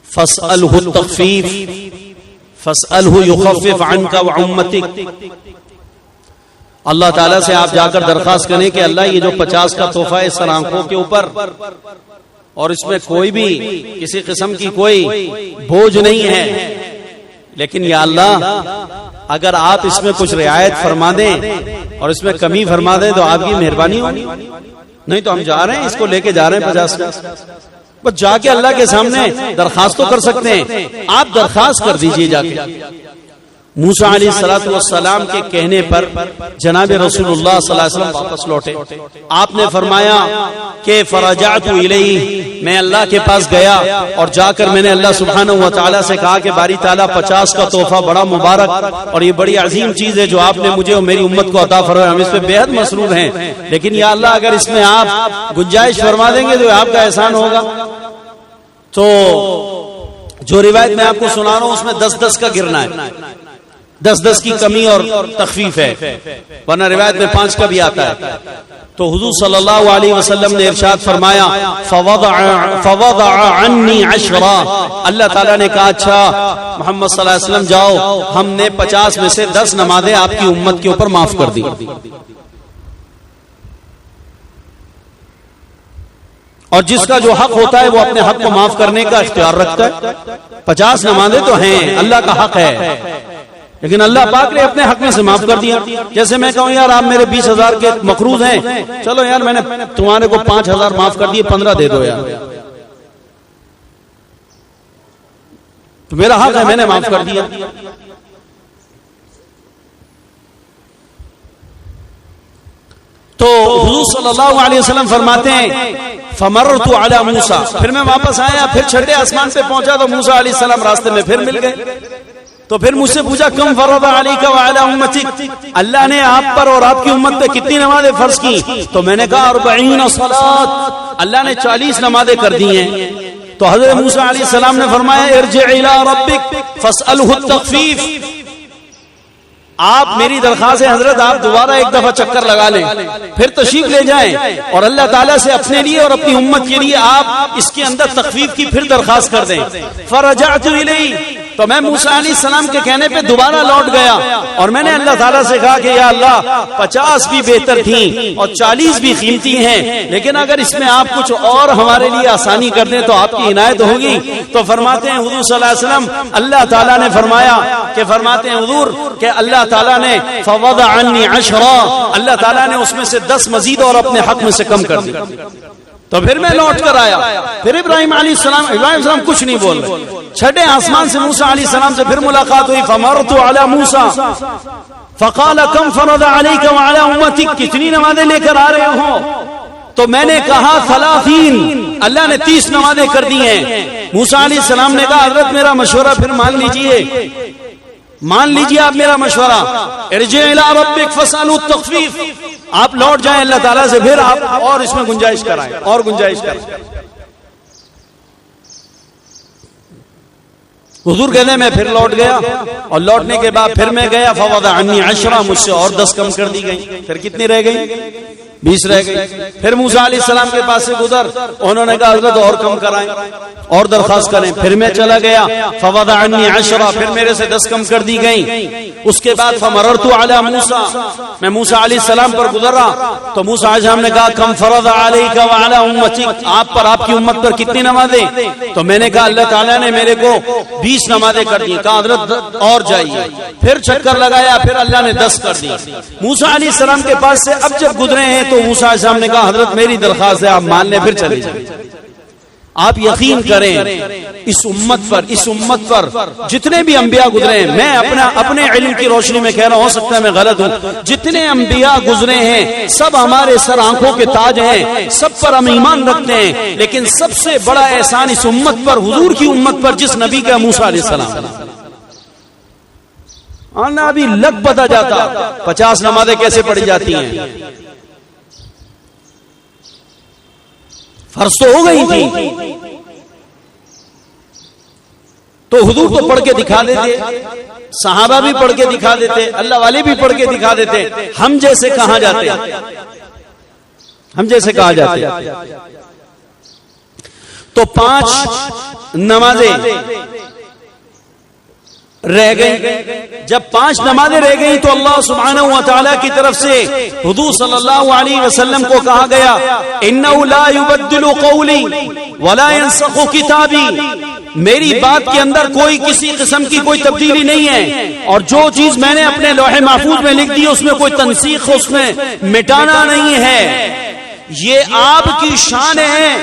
فاسألہ التخفیف فاسألہ یخفف عنک وعمتک، اللہ تعالیٰ سے آپ جا کر درخواست کریں کہ اللہ یہ جو 50 کا تحفہ ہے اس آنکھوں کے اوپر، اور اس میں کوئی بھی کسی قسم کی کوئی بوجھ نہیں ہے، لیکن یا اللہ اگر آپ اس میں کچھ رعایت فرما دیں اور اس میں کمی فرما دیں تو آپ کی مہربانی ہوگی، نہیں تو ہم جا رہے ہیں، اس کو لے کے جا رہے ہیں 50 کا. بس جا کے اللہ کے سامنے درخواست تو کر سکتے ہیں، آپ درخواست کر دیجئے جا کے. موسیٰ علیہ السلام کے کہنے پر جناب رسول اللہ صلی اللہ علیہ وسلم واپس لوٹے. آپ نے فرمایا کہ فرجعت الیہ، میں اللہ کے پاس گیا اور جا کر میں نے اللہ سبحانہ و تعالیٰ سے کہا کہ باری تعالیٰ 50 کا تحفہ بڑا مبارک اور یہ بڑی عظیم چیز ہے جو آپ نے مجھے اور میری امت کو عطا فرمایا، ہم اس پہ بے حد مسرور ہیں، لیکن یا اللہ اگر اس میں آپ گنجائش فرما دیں گے تو آپ کا احسان ہوگا. تو جو روایت میں آپ کو سنا رہا ہوں اس میں 10 کا گرنا ہے، 10 کی کمی اور تخفیف ہے، ورنہ روایت میں 5 کا بھی آتا ہے. تو حضور صلی اللہ علیہ وسلم نے ارشاد فرمایا فوضع عنی 10، اللہ تعالیٰ نے کہا اچھا محمد صلی اللہ علیہ وسلم جاؤ، ہم نے 50 میں سے 10 نمازیں آپ کی امت کے اوپر معاف کر دی. اور جس کا جو حق ہوتا ہے وہ اپنے حق کو معاف کرنے کا اختیار رکھتا ہے. 50 نمازیں تو ہیں، اللہ کا حق ہے، لیکن اللہ پاک نے اپنے حق میں سے معاف کر دیا. جیسے میں کہوں یار آپ میرے 20,000 کے مقروض ہیں، چلو یار میں نے تمہارے کو 5,000 معاف کر دیے، 15 دے دو یار، تو میرا حق ہے، میں نے معاف کر دیا. تو حضور صلی اللہ علیہ وسلم فرماتے ہیں فمرت علی موسیٰ، پھر میں واپس آیا، پھر چھٹے آسمان پہ پہنچا تو موسیٰ علیہ السلام راستے میں پھر مل گئے. تو پھر مجھ سے پوچھا کم فرض علیک وعلی امتک، اللہ نے آپ پر اور آپ کی امت پہ کتنی نمازیں فرض کی؟ تو میں نے کہا 40 صلاۃ، اللہ نے 40 نمازیں کر دی ہیں. تو حضرت موسیٰ علیہ السلام نے فرمایا ارجع الی ربک فاسألہ التخفیف، آپ میری درخواست ہے حضرت آپ دوبارہ ایک دفعہ چکر لگا لیں، پھر تشریف لے جائیں اور اللہ تعالیٰ سے اپنے لیے اور اپنی امت کے لیے آپ اس کے اندر تخفیف کی پھر درخواست کر دیں. فرجعت الیہ، تو میں موسیٰ علیہ السلام کے کہنے پہ دوبارہ لوٹ گیا اور میں نے اللہ تعالیٰ سے کہا کہ یا اللہ 50 بھی بہتر تھیں اور 40 بھی قیمتی ہیں، لیکن اگر اس میں آپ کچھ اور ہمارے لیے آسانی کر دیں تو آپ کی عنایت ہوگی. تو فرماتے ہیں حضور صلی اللہ علیہ وسلم اللہ تعالیٰ نے فرمایا کہ فرماتے ہیں حضور کہ اللہ تعالیٰ نے فوضع عنی 10، اللہ تعالیٰ نے اس میں سے 10 مزید اور اپنے حق میں سے کم کر دی. تو پھر میں لوٹ کر آیا، پھر ابراہیم علیہ السلام کچھ نہیں بول رہے. چھٹے آسمان سے موسیٰ علیہ السلام سے پھر ملاقات ہوئی. فمرت علی موسیٰ فقال کم فرض علیک وعلی امتک، کتنی نمازیں لے کر آ رہے ہو؟ تو میں نے کہا 30، اللہ نے 30 نمازیں کر دی ہیں. موسیٰ علیہ السلام نے کہا حضرت میرا مشورہ پھر مان لیجئے آپ میرا مشورہ، ارجع الی ربک فاسألہ التخفیف، آپ لوٹ جائیں اللہ تعالیٰ سے، پھر آپ اور اس میں گنجائش کرائیں اور گنجائش کرائیں. حضور کہتے ہیں میں پھر لوٹ گیا اور لوٹنے کے بعد پھر میں گیا فوضع عنی 10 مجھ سے اور 10 کم کر دی گئی. پھر کتنی رہ گئی؟ 20 رہ گئی. پھر موسیٰ علیہ السلام کے پاس سے گزر, انہوں نے کہا حضرت اور کم کرائیں اور درخواست کریں. پھر میں چلا گیا فوضع عنی 10, پھر میرے سے 10 کم کر دی گئی. اس کے بعد فمررت علی موسیٰ, میں موسیٰ علیہ السلام پر گزر رہا تو موسیٰ علیہ السلام نے کہا کم فرض علیک وعلی امتک, آپ پر آپ کی امت پر کتنی نمازیں؟ تو میں نے کہا اللہ تعالیٰ نے میرے کو 20 نمازیں کر دی. کہا حضرت اور جائیے. پھر چکر لگایا, پھر اللہ نے 10 کر دی. موسیٰ علیہ السلام کے پاس سے اب جب گزرے ہیں تو موسیٰ علیہ السلام نے کہا حضرت میری درخواست ہے آپ مان لیں, پھر چلے جائیں. آپ یقین کریں اس امت پر جتنے بھی انبیاء گزرے ہیں, میں اپنے علم کی روشنی میں کہہ رہا ہوں, ہو سکتا ہے میں غلط ہوں, جتنے انبیاء گزرے ہیں سب ہمارے سر آنکھوں کے تاج ہیں, سب پر ہم ایمان رکھتے ہیں, لیکن سب سے بڑا احسان اس امت پر, حضور کی امت پر, جس نبی کا موسیٰ علیہ السلام. آنا ابھی لگ پتا جاتا 50 نمازیں کیسے پڑھی جاتی ہیں, فرض تو ہو گئی تھی تو حضور تو پڑھ کے دکھا دیتے, صحابہ بھی پڑھ کے دکھا دیتے, اللہ والے بھی پڑھ کے دکھا دیتے. ہم جیسے کہاں جاتے, ہم جیسے کہاں جاتے. تو 5 نمازیں رہ گئی. جب 5 نمازیں رہ گئی تو اللہ سبحانہ و تعالی کی طرف سے حضور صلی اللہ علیہ وسلم کو کہا گیا انہ لا یبدل قولی ولا ينسخ کتابی, میری بات کے اندر کوئی کسی قسم کی کوئی تبدیلی نہیں ہے, اور جو چیز میں نے اپنے لوح محفوظ میں لکھ دی اس میں کوئی تنسیخ, اس میں مٹانا نہیں ہے. یہ آپ کی شان ہے,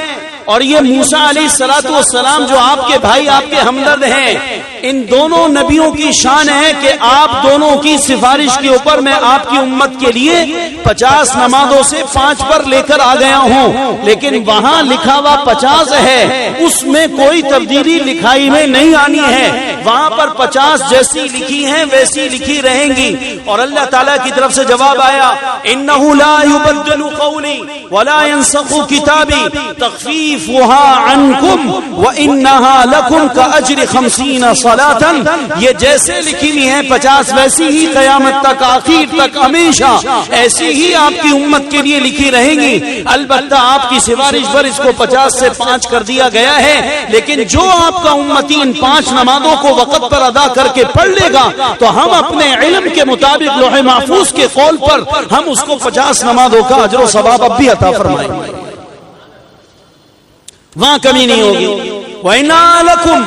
اور یہ موسیٰ علیہ السلام جو آپ کے بھائی, آپ کے ہمدرد ہیں, ان دونوں نبیوں کی شان ہے کہ آپ دونوں کی سفارش کے اوپر میں آپ کی امت کے لیے 50 نمازوں سے 5 پر لے کر آ گیا ہوں. لیکن وہاں لکھا ہوا 50 ہے, اس میں کوئی تبدیلی لکھائی میں نہیں آنی ہے. وہاں پر 50 جیسی لکھی ہیں ویسی لکھی رہیں گی. اور اللہ تعالیٰ کی طرف سے جواب آیا انہ لا یبدل قولی ولا ينسخ کتابی تخفیفها عنکم وانها لکم کاجر 50 صلاۃ. یہ جیسے لکھی ہوئی ہیں 50 ویسی ہی قیامت تک, آخر تک, ہمیشہ ایسی ہی آپ کی امت کے لیے لکھی رہیں گی. البتہ آپ کی سفارش پر اس کو 50 سے 5 کر دیا گیا ہے, لیکن جو آپ کا امتی ان 5 نمازوں کو وقت پر ادا کر کے پڑھ لے گا تو ہم اپنے علم کے مطابق لوح محفوظ کے قول پر ہم اس کو 50 نمازوں کا اجر و ثواب اب بھی عطا فرمائیں گے, وہاں کمی نہیں ہوگی. وَإِنَّا لَكُمْ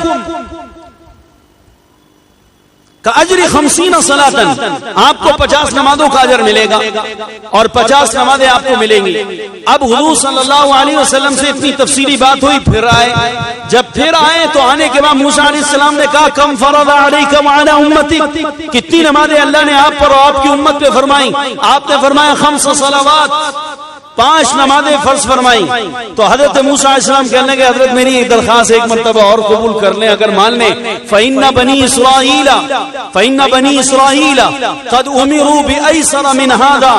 کاجر 50 صلاۃ, آپ کو 50 نمازوں کا اجر ملے گا اور 50 نمازیں آپ کو ملیں گی. اب حضور صلی اللہ علیہ وسلم سے اتنی تفصیلی بات ہوئی, پھر آئے. جب پھر آئے تو آنے کے بعد موسیٰ علیہ السلام نے کہا کم فرض علیک وعلی امتک, کتنی نمازیں اللہ نے آپ پر اور آپ کی امت پہ فرمائی؟ آپ نے فرمایا 5 صلوات, 5 نمازیں فرض فرمائی. تو حضرت موسیٰ علیہ السلام کہنے لگے حضرت میری ایک درخواست ایک مرتبہ اور قبول کر لیں, اگر مان لیں. فإن بنی اسرائیل قد امروا بأیسر من هذا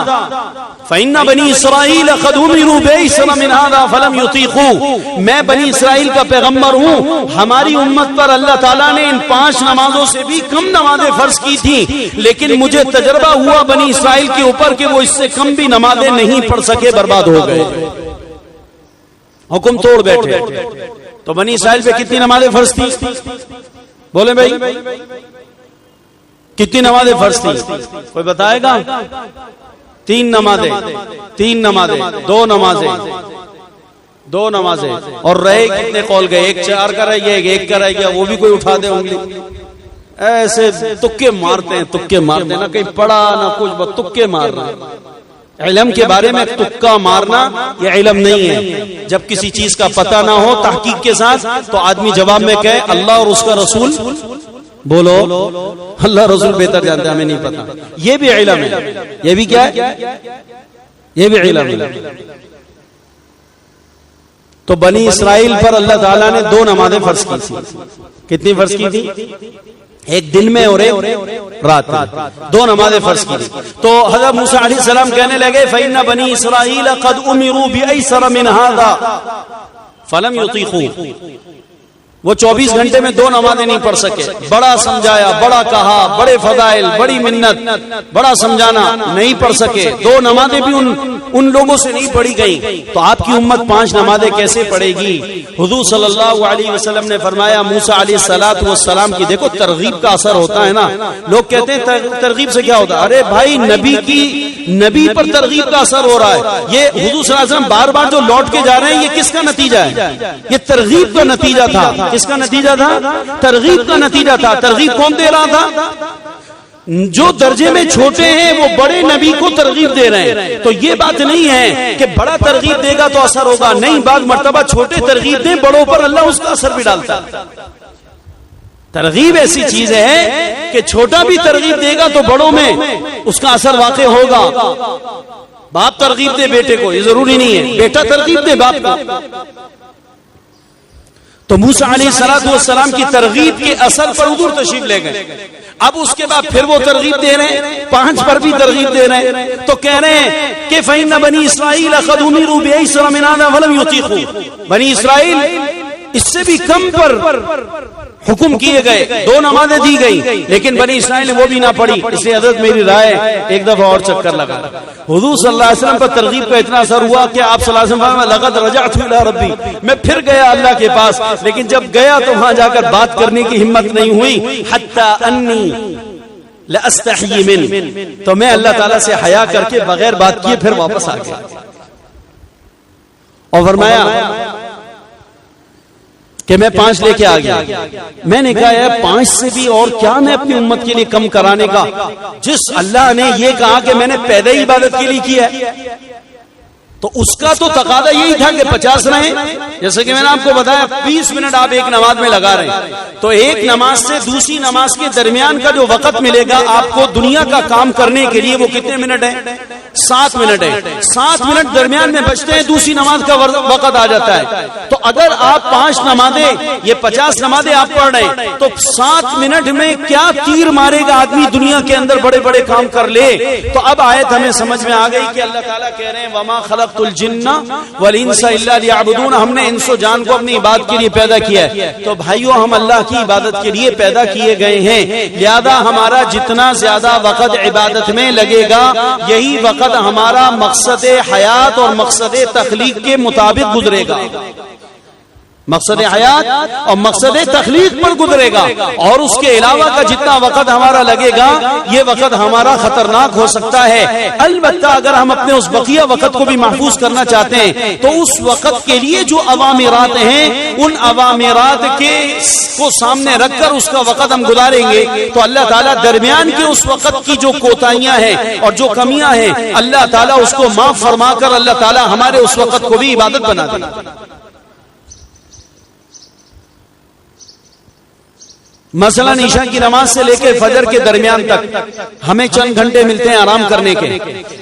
فإن بنی اسرائیل قد امروا بأیسر من هذا فلم يطیقوا. میں بنی اسرائیل کا پیغمبر ہوں, ہماری امت پر اللہ تعالیٰ نے ان 5 نمازوں سے بھی کم نمازیں فرض کی تھی, لیکن مجھے تجربہ ہوا بنی اسرائیل کے اوپر کہ وہ اس سے کم بھی نمازیں نہیں پڑھ سکے, برباد ہو گئے, حکم توڑ بیٹھے. تو بنی اسرائیل پہ کتنی نمازیں فرض تھی؟ بولیں بھائی, کتنی نمازیں فرض تھی؟ کوئی بتائے گا؟ 3 نمازیں, 2 نمازیں, اور رہے کتنے قول گئے؟ ایک 4 کا رہ گیا, ایک کا رہ گیا, وہ بھی کوئی اٹھا دے انگلی. ایسے تکے مارتے ہیں, نہ کہیں پڑھا نہ کچھ, بس تکے مارنا. علم کے بارے میں تکا مارنا یہ علم نہیں ہے. جب کسی چیز کا پتہ نہ ہو تحقیق کے ساتھ تو آدمی جواب میں کہے اللہ اور اس کا رسول, بولو اللہ رسول بہتر جانتے ہیں, ہمیں نہیں پتا. یہ بھی علم ہے. یہ بھی کیا ہے؟ یہ بھی علم ہے. تو بنی اسرائیل پر اللہ تعالیٰ نے 2 نمازیں فرض کی تھی. کتنی فرض کی تھی؟ ایک دن میں اور ایک رات میں, 2 نمازیں فرض کی. تو حضرت موسیٰ علیہ السلام کہنے لگے فإن بنی اسرائیل قد امروا بأیسر من هذا فلم یطیقوا. وہ 24 گھنٹے میں 2 نمازیں نہیں پڑھ سکے، بڑا سمجھایا، بڑا کہا، بڑے فضائل، بڑی منت، بڑا سمجھانا، نہیں پڑھ سکے۔ 2 نمازیں بھی ان لوگوں سے نہیں پڑھی گئی، تو آپ کی امت 5 نمازیں کیسے پڑھے گی؟ حضور صلی اللہ علیہ وسلم نے فرمایا موسیٰ علیہ السلام کی، دیکھو ترغیب کا اثر ہوتا ہے نا، لوگ کہتے ہیں ترغیب سے کیا ہوتا ہے؟ ارے بھائی، نبی پر ترغیب کا اثر ہو رہا ہے۔ یہ حضور صلی اللہ علیہ وسلم بار بار جو لوٹ کے جا رہے ہیں، یہ کس کا نتیجہ ہے؟ یہ ترغیب کا نتیجہ تھا۔ کس کا نتیجہ تھا؟ ترغیب کا نتیجہ تھا۔ ترغیب کون دے رہا تھا؟ جو درجے میں چھوٹے ہیں وہ بڑے نبی کو ترغیب دے رہے ہیں۔ تو یہ بات نہیں ہے کہ بڑا ترغیب دے گا تو اثر ہوگا، نہیں، بعض مرتبہ چھوٹے ترغیب دیں، بڑوں پر اللہ اس کا اثر بھی ڈالتا ہے۔ ترغیب ایسی چیز ہے کہ چھوٹا بھی ترغیب دے گا تو بڑوں میں اس کا اثر واقع ہوگا۔ باپ ترغیب دے بیٹے کو، یہ ضروری نہیں ہے بیٹا ترغیب دے باپ کو۔ تو موسیٰ علیہ السلام کی ترغیب کے اثر پر حضور تشریف لے گئے۔ اب اس کے بعد پھر وہ ترغیب دے رہے ہیں، 5 پر بھی ترغیب دے رہے ہیں، تو کہہ رہے ہیں کہ فَإِنَّ بَنِي إِسْرَائِيلَ قَدْ أُمِرُوا بِأَيْسَرَ مِنْ هَذَا وَلَمْ يُطِيقُوا۔ بنی اسرائیل اس سے بھی کم پر حکم کیے گئے، 2 نمازیں دی گئی، لیکن بنی اسرائیل نے وہ بھی نہ پڑھی۔ اس لیے حضرت میری رائے ایک دفعہ اور چکر لگا۔ حضور صلی اللہ علیہ وسلم پر ترغیب کا اتنا اثر ہوا کہ آپ صلی اللہ علیہ وسلم لقد رجعت الی ربی، میں پھر گیا اللہ کے پاس، لیکن جب گیا تو وہاں جا کر بات کرنے کی ہمت نہیں ہوئی، حتی انی لاستحی من، تو میں اللہ تعالیٰ سے حیا کر کے بغیر بات کیے پھر واپس آ گیا۔ اور فرمایا کہ میں 5 لے کے آ گیا۔ میں نے کہا ہے 5 سے بھی اور کیا میں اپنی امت کے لیے کم کرانے کا؟ جس اللہ نے یہ کہا کہ میں نے پیدا ہی عبادت کے لیے کیا ہے، تو اس کا تو تقاضا یہی تھا کہ 50 رہیں۔ جیسے کہ میں نے آپ کو بتایا 20 منٹ آپ ایک نماز میں لگا رہے ہیں، تو ایک نماز سے دوسری نماز کے درمیان کا جو وقت ملے گا آپ کو دنیا کا کام کرنے کے لیے، وہ کتنے منٹ ہے؟ 7 منٹ ہے۔ 7 منٹ درمیان میں بچتے ہیں، دوسری نماز کا وقت آ جاتا ہے۔ تو اگر آپ 5 نمازیں، یہ 50 نمازیں آپ پڑھ رہے ہیں، تو 7 منٹ میں کیا تیر مارے گا آدمی دنیا کے اندر بڑے بڑے کام کر لے۔ تو اب آیت ہمیں سمجھ میں آ گئی کہ اللہ تعالیٰ کہہ رہے ہیں وما خلقت الجن والانس الا لیعبدون، ہم نے انس و جان کو اپنی عبادت کے لیے پیدا کیا ہے۔ تو بھائیو، ہم اللہ کی عبادت کے لیے پیدا کیے گئے ہیں، لہذا ہمارا جتنا زیادہ وقت عبادت میں لگے گا، یہی وقت ہمارا مقصد حیات اور مقصد تخلیق کے مطابق گزرے گا۔ مقصد حیات اور مقصد تخلیق پر گزرے گا، اور اس کے علاوہ کا جتنا وقت ہمارا لگے گا، یہ وقت ہمارا خطرناک ہو سکتا ہے۔ البتہ اگر ہم اپنے اس بقیہ وقت کو بھی محفوظ کرنا چاہتے ہیں تو اس وقت کے لیے جو اوامرات ہیں، ان اوامرات کو سامنے رکھ کر اس کا وقت ہم گزاریں گے، تو اللہ تعالیٰ درمیان کے اس وقت کی جو کوتاہیاں ہیں اور جو کمیاں ہیں، اللہ تعالیٰ اس کو معاف فرما کر اللہ تعالیٰ ہمارے اس وقت کو بھی عبادت بنا دے گا۔ مثلا عشاء کی نماز سے لے کے فجر کے درمیان تک ہمیں چند گھنٹے ملتے ہیں آرام کرنے کے،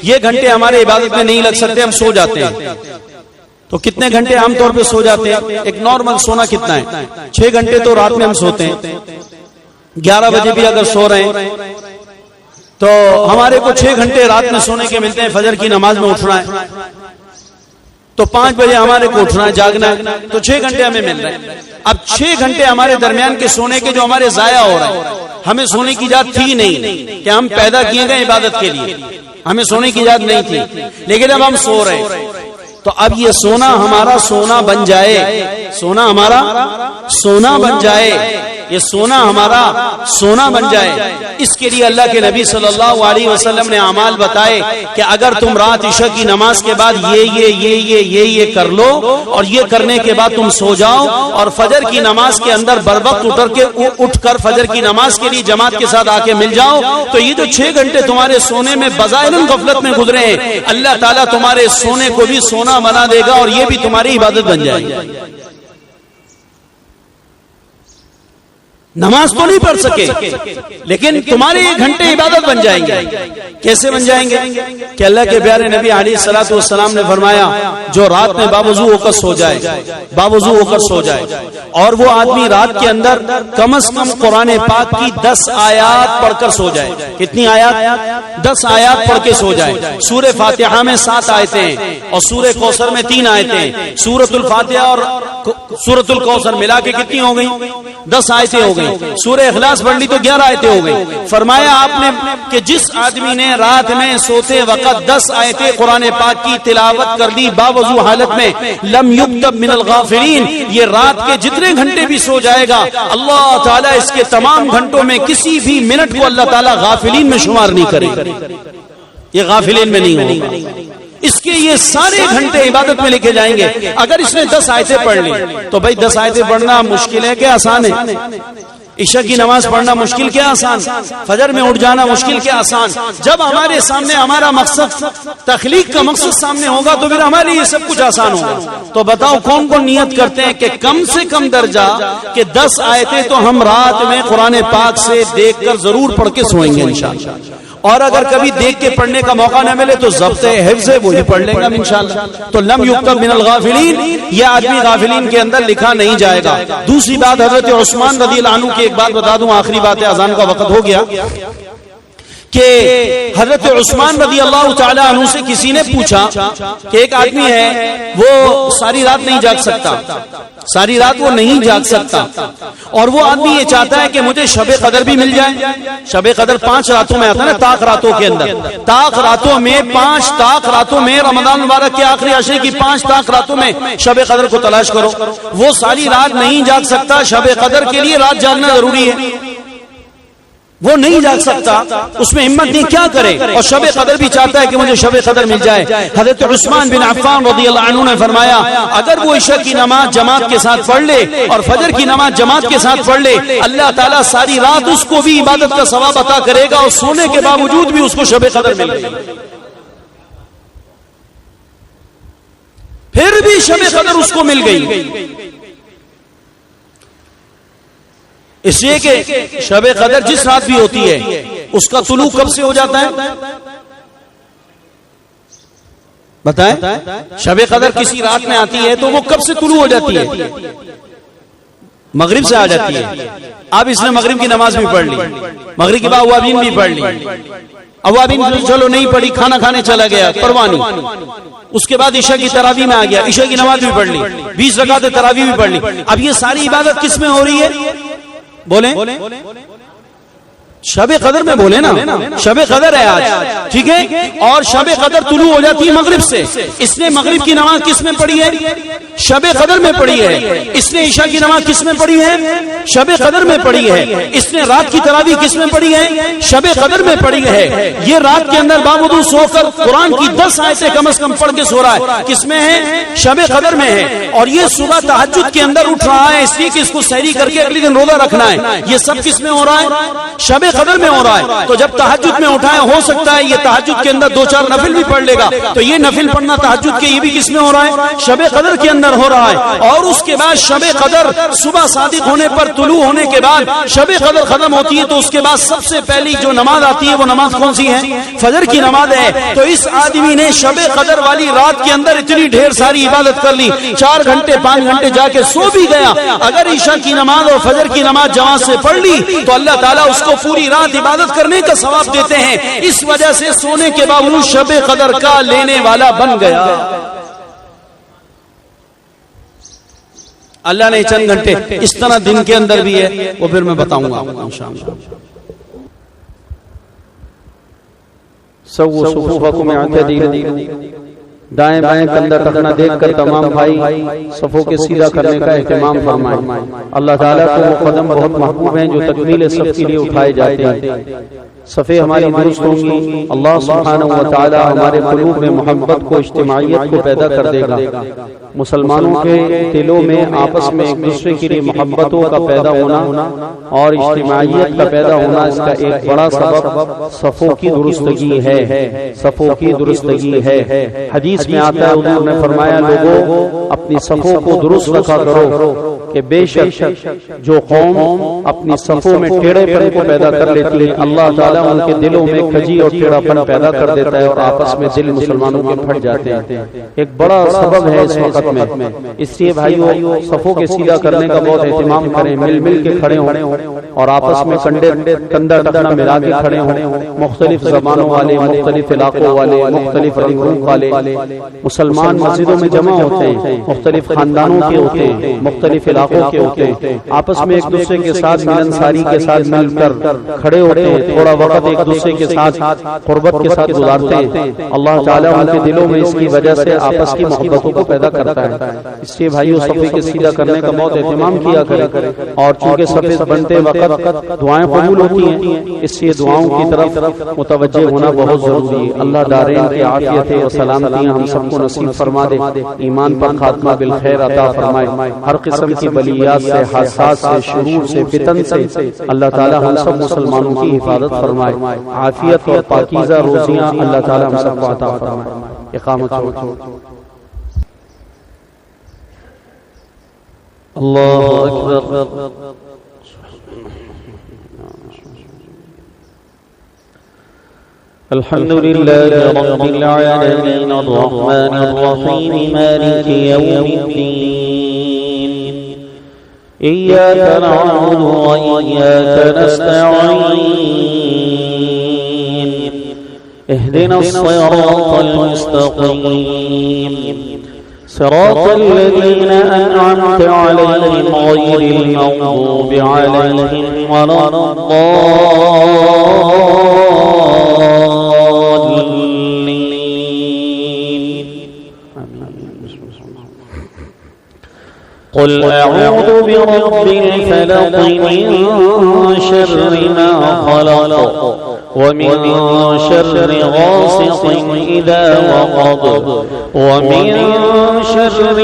یہ گھنٹے ہمارے عبادت میں نہیں لگ سکتے، ہم سو جاتے ہیں۔ تو کتنے گھنٹے عام طور پہ سو جاتے ہیں؟ ایک نارمل سونا کتنا ہے؟ 6 گھنٹے تو رات میں ہم سوتے ہیں۔ 11 بجے بھی اگر سو رہے ہیں تو ہمارے کو 6 گھنٹے رات میں سونے کے ملتے ہیں، فجر کی نماز میں اٹھنا ہے تو 5 بجے ہمارے کو اٹھنا ہے، جاگنا ہے، تو 6 گھنٹے ہمیں مل رہے ہیں۔ اب 6 گھنٹے ہمارے درمیان کے سونے کے جو ہمارے ضائع ہو رہے ہیں، ہمیں سونے کی اجازت تھی نہیں کہ ہم پیدا کیے گئے عبادت کے لیے، ہمیں سونے کی اجازت نہیں تھی، لیکن اب ہم سو رہے ہیں، تو اب یہ سونا ہمارا سونا بن جائے، سونا ہمارا سونا بن جائے، یہ سونا ہمارا سونا بن جائے، اس کے لیے اللہ کے نبی صلی اللہ علیہ وسلم نے اعمال بتائے کہ اگر تم رات عشاء کی نماز کے بعد یہ کر لو، اور یہ کرنے کے بعد تم سو جاؤ، اور فجر کی نماز کے اندر بر وقت اٹھ کر فجر کی نماز کے لیے جماعت کے ساتھ آ کے مل جاؤ، تو یہ جو 6 گھنٹے تمہارے سونے میں بظاہر غفلت میں گزرے ہیں، اللہ تعالیٰ تمہارے سونے کو بھی سونا بنا دے گا، اور یہ بھی تمہاری عبادت بن جائے گی۔ نماز تو نہیں پڑھ سکے لیکن تمہارے یہ گھنٹے عبادت بن جائیں گے. کیسے بن جائیں گے؟ کہ اللہ کے پیارے نبی علیہ الصلوۃ والسلام نے فرمایا جو رات میں باوضو ہو کر سو جائے، باوضو ہو کر سو جائے، اور وہ آدمی رات کے اندر کم از کم قرآن پاک کی 10 آیات پڑھ کر سو جائے. کتنی آیات؟ 10 آیات پڑھ کے سو جائے. سورہ فاتحہ میں 7 آیتیں ہیں اور سورہ کوثر میں 3 آیتیں ہیں. سورۃ الفاتحہ اور سورۃ الکوثر ملا کے کتنی ہو گئی؟ 10 آیتیں ہو گئی. سورہ اخلاص پڑھ لی تو 11 آیتیں ہو گئی. فرمایا آپ نے کہ جس آدمی نے رات میں سوتے وقت 10 آیتیں قرآن پاک کی تلاوت کر لی باوضو حالت میں، لم یکتب من الغافلین، یہ رات کے جتنے گھنٹے بھی سو جائے گا اللہ تعالیٰ اس کے تمام گھنٹوں میں کسی بھی منٹ کو اللہ تعالیٰ غافلین میں شمار نہیں کرے گا. یہ غافلین میں نہیں ہوگا. اس کے یہ سارے گھنٹے عبادت میں لکھے جائیں گے. اگر اس نے 10 آیتیں پڑھ لی تو بھائی 10 آیتیں پڑھنا مشکل ہے کہ آسان ہے؟ عشاء کی نماز پڑھنا مشکل کیا آسان؟ فجر میں اٹھ جانا مشکل کیا آسان؟ جب ہمارے سامنے ہمارا مقصد تخلیق کا مقصد سامنے ہوگا تو پھر ہمارے لیے سب کچھ آسان ہوگا. تو بتاؤ کون کون نیت کرتے ہیں کہ کم سے کم درجہ کہ 10 آیتیں تو ہم رات میں قرآن پاک سے دیکھ کر ضرور پڑھ کے سوئیں گے انشاءاللہ. اور اگر کبھی دیکھ کے پڑھنے کا موقع نہ ملے تو ضبط حفظ ہے وہی پڑھ لیں گے انشاءاللہ. تو لم یکتب من الغافلین، یہ آدمی غافلین کے اندر لکھا نہیں جائے گا. دوسری بات حضرت عثمان رضی اللہ عنہ کی ایک بات بتا دوں، آخری بات ہے، اذان کا وقت ہو گیا، کہ حضرت عثمان رضی اللہ تعالی عنہ سے کسی نے پوچھا کہ ایک آدمی ہے وہ ساری رات نہیں جاگ سکتا، ساری رات وہ نہیں جاگ سکتا، اور وہ آدمی یہ چاہتا ہے کہ مجھے شب قدر بھی مل جائے. شب قدر 5 راتوں میں آتا ہے نا، طاق راتوں کے اندر، طاق راتوں میں 5 طاق راتوں میں رمضان مبارک کے آخری عشرے کی 5 طاق راتوں میں شب قدر کو تلاش کرو. وہ ساری رات نہیں جاگ سکتا، شب قدر کے لیے رات جاگنا ضروری ہے، وہ نہیں جاگ سکتا، اس میں ہمت نہیں، کیا کرے؟ اور شب قدر بھی چاہتا ہے کہ مجھے شب قدر مل جائے. حضرت عثمان بن عفان رضی اللہ عنہ نے فرمایا اگر وہ عشاء کی نماز جماعت کے ساتھ پڑھ لے اور فجر کی نماز جماعت کے ساتھ پڑھ لے، اللہ تعالیٰ ساری رات اس کو بھی عبادت کا ثواب عطا کرے گا اور سونے کے باوجود بھی اس کو شب قدر مل گئی. پھر بھی شب قدر اس کو مل گئی، اس لیے کہ شب قدر جس رات بھی ہوتی ہے اس کا طلوع کب سے ہو جاتا ہے بتائیں؟ شب قدر کسی رات میں آتی ہے تو وہ کب سے طلوع ہو جاتی ہے؟ مغرب سے آ جاتی ہے. اب اس نے مغرب کی نماز بھی پڑھ لی، مغرب کے بعد اوابین بھی پڑھ لی، اوابین چلو نہیں پڑھی، کھانا کھانے چلا گیا، پرواہ نہیں. اس کے بعد عشاء کی تراویح میں آ گیا، عشاء کی نماز بھی پڑھ لی، 20 رکعت تراویح بھی پڑھ لی. اب یہ ساری عبادت کس میں ہو رہی ہے؟ بولیں شب قدر میں، بولے نا شب قدر ہے آج، ٹھیک ہے؟ اور شب قدر طلوع ہو جاتی ہے مغرب سے. اس نے مغرب کی نماز کس میں پڑھی ہے؟ شب قدر میں پڑھی ہے. اس نے عشاء کی نماز کس میں پڑھی ہے؟ شب قدر میں پڑھی ہے. اس نے رات کی تراویح کس میں پڑھی ہے؟ شب قدر میں پڑھی ہے. یہ رات کے اندر باوضو سو کر قرآن کی 10 آیتیں کم از کم پڑھ کے سو رہا ہے، کس میں ہے؟ شب قدر میں ہے. اور یہ صبح تہجد کے اندر اٹھ رہا ہے اس لیے کہ اس کو سحری کر کے اگلے دن روزہ رکھنا ہے. یہ سب کس میں ہو رہا ہے؟ شب قدر میں ہو رہا ہے. تو جب تہجد میں اٹھائے، ہو سکتا ہے یہ تہجد کے اندر 2-4 نفل بھی پڑھ لے گا، تو یہ نفل پڑھنا تہجد کے یہ بھی کس میں ہو رہا ہے؟ شب قدر کے اندر ہو رہا ہے. اور اس کے بعد شب قدر صبح صادق ہونے پر طلوع ہونے کے بعد شب قدر ختم ہوتی ہے تو اس کے بعد سب سے پہلی جو نماز آتی ہے وہ نماز کون سی ہے؟ فجر کی نماز ہے. تو اس آدمی نے شب قدر والی رات کے اندر اتنی ڈھیر ساری عبادت کر لی، 4 گھنٹے 5 گھنٹے جا کے سو بھی گیا. اگر عشاء کی نماز اور فجر کی نماز جماعت سے پڑھ لی تو اللہ تعالیٰ اس کو پوری رات عبادت کرنے کا ثواب دیتے ہیں. اس وجہ سے سونے کے باوجود شب قدر کا لینے والا بن گیا. اللہ نے چند گھنٹے اس طرح دن کے اندر بھی ہے، وہ پھر میں بتاؤں گا انشاءاللہ. سووا صفوفکم اعتدلوا، دائیں بائیں کندھا ٹکنا دیکھ کر تمام بھائی صفوں کے سیدھا کرنے کا اہتمام فرمائیں. اللہ تعالیٰ کو وہ قدم بہت محبوب ہیں جو تکمیل صف کے لیے اٹھائے جاتے ہیں. صفیں ہماری درست ہوں گی، اللہ سبحانہ و تعالیٰ ہمارے قلوب میں محبت کو، اجتماعیت کو پیدا کر دے گا. مسلمانوں کے دلوں میں آپس میں ایک دوسرے کے لیے محبتوں کا پیدا ہونا اور اجتماعیت کا پیدا ہونا، اس کا ایک بڑا سبب صفوں کی درستگی ہے. صفوں کی درستگی ہے. حدیث میں آتا ہے، حضور نے فرمایا لوگوں اپنی صفوں کو درست رکھا کرو. کہ بے شک جو قوم اپنی صفوں میں ٹیڑھے پن کو پیدا کر لیتی ہے اللہ تعالیٰ ان کے دلوں میں کھجی اور ٹیڑھا پن پیدا کر دیتا ہے اور آپس میں دل مسلمانوں کے پھٹ جاتے ہیں. ایک بڑا سبب ہے اس وقت میں. اس لیے بھائیو صفوں کے سیدھا کرنے کا بہت اہتمام کریں, مل مل کے کھڑے ہوں اور آپس میں کندھا ٹکنا ملا کے کھڑے ہوں. مختلف زبانوں والے, مختلف علاقوں والے, مختلف رنگوں والے مسلمان مسجدوں میں جمع ہوتے ہیں, مختلف خاندانوں کے ہوتے ہیں, مختلف علاقوں کے ہوتے ہیں, آپس میں ایک دوسرے کے ساتھ ملنساری کے ساتھ مل کر کھڑے ہوتے ہیں, تھوڑا وقت ایک دوسرے کے ساتھ قربت کے ساتھ گزارتے ہیں. اللہ تعالیٰ ان کے دلوں میں اس کی وجہ سے آپس کی محبتوں کو پیدا کرتا ہے. اس لیے بھائیو صفے کے سیدھا کرنے کا بہت اہتمام کیا کریں اور چونکہ صفے بنتے وقت دعائیں قبول ہوتی ہیں اس لیے دعاؤں کی طرف متوجہ ہونا بہت ضروری ہے. اللہ دارین کی عافیت و سلامتیاں ہم سب کو نصیب فرما دے, ایمان پر خاتمہ بالخیر عطا فرمائے, ہر قسم کی بلیات سے, حادثات سے, شرور سے, فتن سے اللہ تعالی ہم سب مسلمانوں کی حفاظت فرمائے. عافیت اور پاکیزہ روزیاں اللہ تعالی ہم سب کو عطا فرمائے. اقامت ہو. اللہ اکبر. الحمد لله رب العالمين الرحمن الرحيم مالك يوم الدين إياك نعبد وإياك نستعين اهدنا الصراط المستقيم صراط الذين أنعمت عليهم غير المغضوب عليهم ولا قل أعوذ برب الفلق من شر ما خلق ومن شر غاسق إذا وقب ومن شر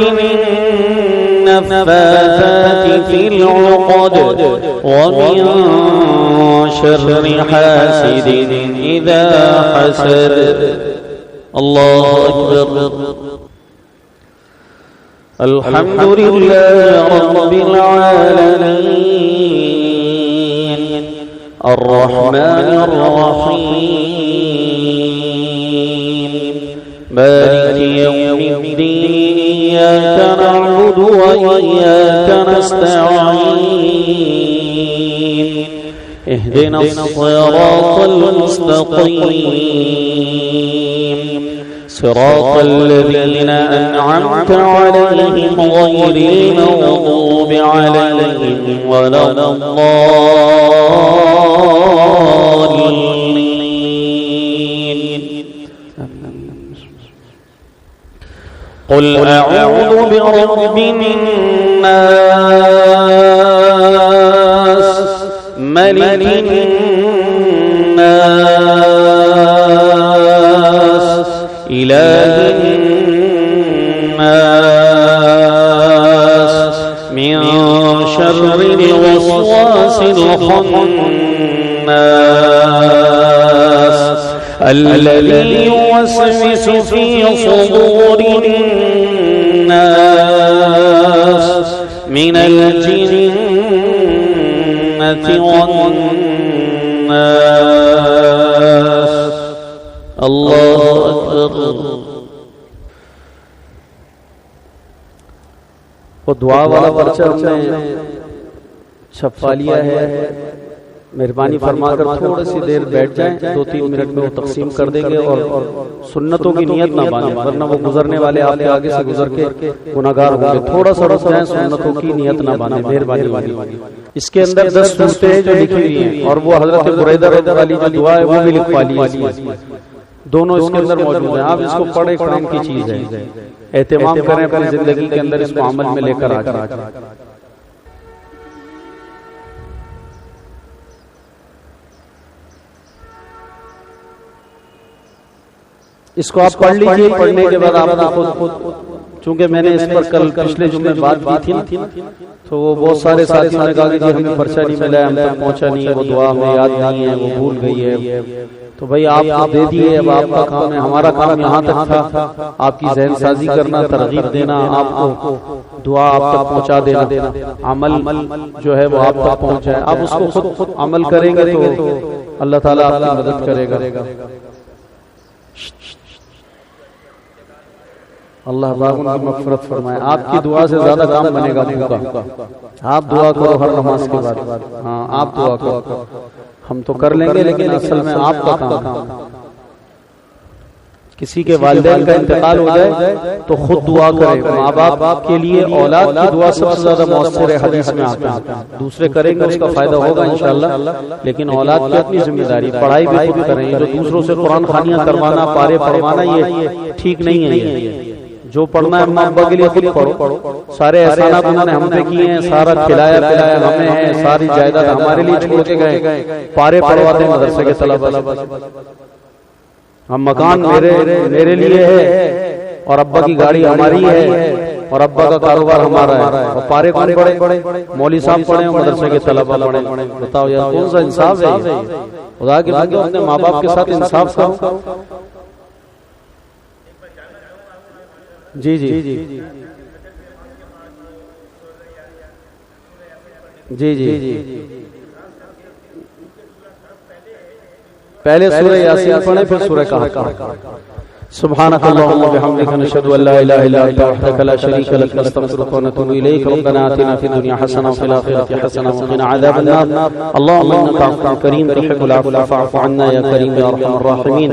النفاثات في العقد ومن شر حاسد إذا حسد. الله أكبر. الحمد لله رب العالمين الرحمن الرحيم مالك يوم الدين إياك نعبد وإياك نستعين اهدنا الصراط المستقيم صراط الذين أنعمت عليهم غير المغضوب عليهم ولا الضالين. قل أعوذ برب الناس ملك الناس إله الناس من شر الوسواس الخناس الذي يوسوس في صدور الناس من الجنة والناس. اللہ اکبر. وہ دعا والا پرچہ ہم نے چھپا لیا ہے, مہربانی فرما کر تھوڑی سی دیر بیٹھ جائیں, 2-3 منٹ میں وہ تقسیم کر دیں گے اور سنتوں کی نیت نہ باندھیں ورنہ وہ گزرنے والے آپ کے آگے سے گزر کے گناہگار ہوں گے. تھوڑا سا رک جائیں, سنتوں کی نیت نہ باندھیں, مہربانی. اس کے اندر 10 صورتیں جو لکھی ہوئی ہیں اور وہ حضرت بریدہ والی جو دعا ہے وہ بھی لکھوا لی ہے, دونوں اس کے اندر موجود ہیں. آپ اس کو پڑھیں, کام کی چیز ہے, اہتمام کریں اپنی زندگی کے اندر اس کو عمل میں لے کر آ جائیں. اس کو آپ پڑھ لیجئے. پڑھنے کے بعد آپ خود چونکہ میں نے اس پر کل پچھلے جمعے بات کی تھی تو وہ بہت سارے ساتھیوں نے کہا کہ ہمیں پرچہ نہیں ملا ہے, ہم تک پہنچا نہیں ہے, وہ دعا ہمیں یاد نہیں ہے, وہ بھول گئی ہے. تو تو بھائی آپ کو دے دیے، اب آپ کا کام ہے، ہمارا کام یہاں تک تھا آپ کی ذہن سازی کرنا، ترغیب دینا، آپ کو دعا آپ تک پہنچا دینا، عمل جو ہے وہ آپ تک پہنچ جائے۔ آپ اس کو خود عمل کریں گے تو اللہ تعالیٰ آپ کی مدد کرے گا۔ اللہ پاک ان کی مغفرت فرمائے۔ آپ کی دعا سے زیادہ کام بنے گا کا۔ آپ دعا کرو ہر نماز کے بعد، ہاں آپ دعا کرو، ہم تو کر لیں گے لیکن اصل میں آپ کا کام۔ کسی کے والدین کا انتقال ہو جائے تو خود دعا کرے، ماں باپ کے لیے اولاد کی دعا سب سے زیادہ مؤثر ہے، حدیث میں آتا ہے۔ دوسرے کریں گے اس کا فائدہ ہوگا انشاءاللہ، لیکن اولاد کی اپنی ذمہ داری، پڑھائی بھی خود کریں۔ جو دوسروں سے قرآن خوانیاں کروانا، پارے پڑھوانا، یہ ٹھیک نہیں ہے۔ یہ جو پڑھنا ہے ماں ابا کے لیے خود پڑھو۔ سارے احسانات انہوں نے ہم پہ کیے ہیں، سارا کھلایا پلایا ہمیں ہے، ساری جائیداد ہمارے لیے چھوڑ کے گئے، پارے پڑھواتے مدرسے کے طلباء۔ ہم مکان میرے لیے ہے اور ابا کی گاڑی ہماری ہے اور ابا کا کاروبار ہمارا ہے، اور پارے کون پڑھے؟ مولوی صاحب پڑھے اور مدرسے کے طلباء پڑھے۔ بتاؤ یار کون سا انصاف ہے؟ خدا کے بندے اپنے ماں باپ کے ساتھ انصاف کرو۔ جی جی جی جی جی پہلے سورہ یاسین پڑھیں پھر سورہ کہف۔ سبحانك اللهم وبحمدك نشهد ان لا اله الا انت وحدك لا شريك لك نستغفرك ونتوب اليك ربنا آتنا في الدنيا حسنه وفي الاخره حسنه وقنا عذاب النار اللهم انك عفو كريم تحب العفو فاعف عنا يا كريم يا ارحم الراحمين۔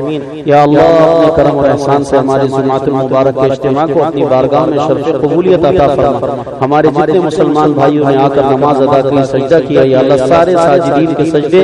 یا اللہ اپنے کرم اور احسان سے ہمارے جماعت المبارک کے اجتماع کو اپنی بارگاہ میں شرف قبولیت عطا فرما۔ ہمارے جتنے مسلمان بھائیوں نے آ کر نماز ادا کی، سجدہ کیا، یا اللہ سارے ساجدین کے سجدے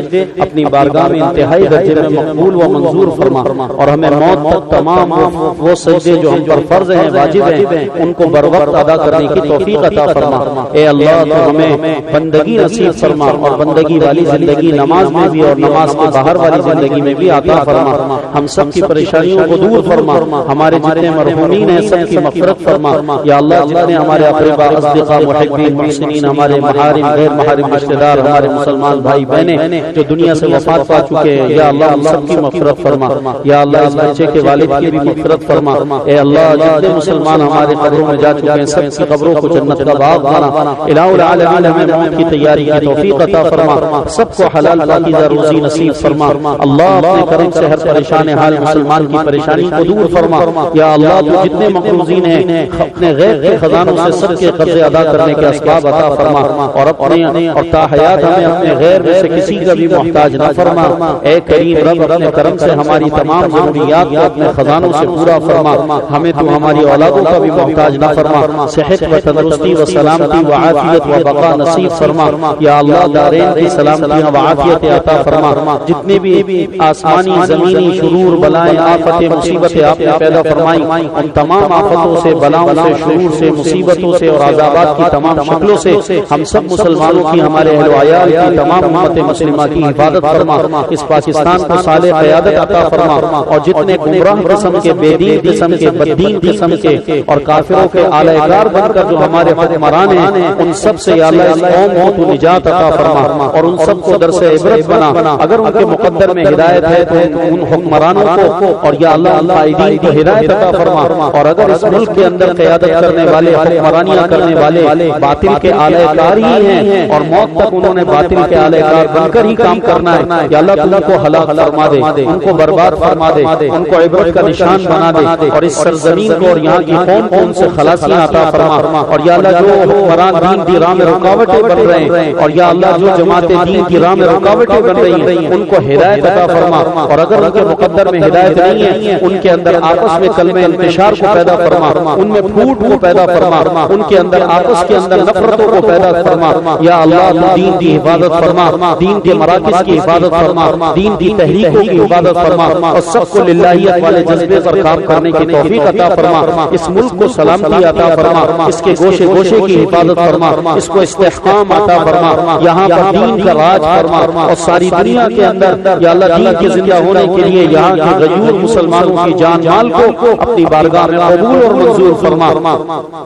اپنی بارگاہ میں انتہائی درجے میں مقبول و منظور فرما، اور ہمیں موت تک تمام وہ سجدے جو ہم پر فرض ہیں، واجب ہیں، ان کو بر وقت ادا کرنے کی توفیق عطا فرما۔ اے اللہ تو ہمیں بندگی نصیب فرما، اور بندگی والی زندگی نماز میں بھی اور نماز کے باہر والی زندگی میں بھی عطا فرما۔ ہم سب کی پریشانیوں کو دور فرما، ہمارے جتنے مرحومین ہیں سب کی مغفرت فرما۔ یا اللہ جتنے ہمارے اقربا، اصدقاء، محبین، محسنین، ہمارے محارم، غیر محارم رشتہ دار، ہمارے مسلمان بھائی بہنیں جو دنیا سے وفات پا چکے ہیں، یا اللہ ہم سب کی مغفرت فرما۔ یا اللہ اس بچے کے والد کی بھی مغفرت فرما۔ اے اللہ جتنے مسلمان ہمارے قبروں میں جا چکے ہیں سب کی قبروں کو جنت کا باغ بنا۔ الہ العالمین ہمیں موت کی تیاری کی توفیق عطا فرما، سب کو حلال پاکیزہ روزی نصیب فرما۔ اللہ اپنے کرم سے ہر پریشان حال مسلمان کی پریشانی کو دور فرما۔ یا اللہ تو جتنے مقروضین ہیں اپنے غیب کے خزانوں سے سب کے قرضے ادا کرنے کے اسباب عطا فرما، اور اپنے اور تا حیات ہمیں اپنے غیر میں سے کسی کا بھی محتاج نہ فرما۔ اے کریم رب اپنے کرم سے ہماری تمام ضروریات کو اپنے خزانوں سے پورا فرما، ہمیں تو ہماری اولادوں کا بھی محتاج نہ فرما۔ صحت و تندرستی و سلامتی و عافیت و بقا نصیب فرما۔ یا اللہ دارین کی سلامتی و عافیت عطا فرما۔ جتنے بھی آسمانی زمینی شرور بلائیں آفتیں مصیبتیں آپ نے پیدا فرمائی، ان تمام آفتوں سے، بلاؤں سے، شرور سے، مصیبتوں سے اور عذابات کی تمام شکلوں سے ہم سب مسلمانوں کی، ہمارے اہل و عیال کی، تمام امت مسلمہ کی حفاظت فرما۔ اس پاکستان کو صالح قیادت عطا فرما، اور جتنے گمراہ قسم کے، بے دین قسم کے، بددین قسم کے اور کافروں کے اعلی کار بن کر جو ہمارے حکمران ہیں، ان سب سے یا اللہ اس قوم کو تو نجات عطا فرما، اور ان سب کو درس عبرت بنا۔ اگر ان کے مقدر میں ہدایت ہے تو ان حکمرانوں کو، اور یا اللہ قائدین کو ہدایت عطا فرما، اور اگر اس ملک کے اندر قیادت کرنے والے، حکمرانیاں کرنے والے باطل کے اعلی کار ہی ہیں اور موت تک انہوں نے باطل کے اعلی کار بن کر ہی کام کرنا ہے، یا اللہ ان کو ہلاک فرما دے، ان کو برباد فرما دے، ان کو عبرت کا نشان بنا دے، اور اس سرزمین کو اور یہاں کی قوم کو ان سے خلاصیاں عطا فرما۔ اور یا اللہ جو حکمران دین کی راہ میں رکاوٹیں بن رہے ہیں، اور یا اللہ جو جماعتیں دین کی راہ میں رکاوٹیں بن رہی ہیں، ان کو ہدایت عطا فرما، اور اگر ان کے مقدر میں ہدایت نہیں ہے ان کے اندر آپس میں کلمہ انتشار کو پیدا فرما، ان میں پھوٹ کو پیدا فرما، ان کے اندر آپس کے اندر نفرتوں کو پیدا فرما۔ یا اللہ تو دین کی حفاظت فرما، دین کے مراکز کی حفاظت فرما، دین کی تحریکوں کی حفاظت فرما، اور سب کو للہیت والے جذبے جذبے پر کام کرنے کی توفیق عطا فرما، اس ملک کو سلامتی عطا فرما، اس کے گوشے گوشے کی حفاظت فرما، اس کو استحکام عطا فرما، یہاں پر دین کا راج فرما، اور ساری دنیا کے اندر یا اللہ دین کے زندہ ہونے کے لیے یہاں کے غیور مسلمانوں کی جان مال کو اپنی بارگاہ میں قبول اور منظور فرما۔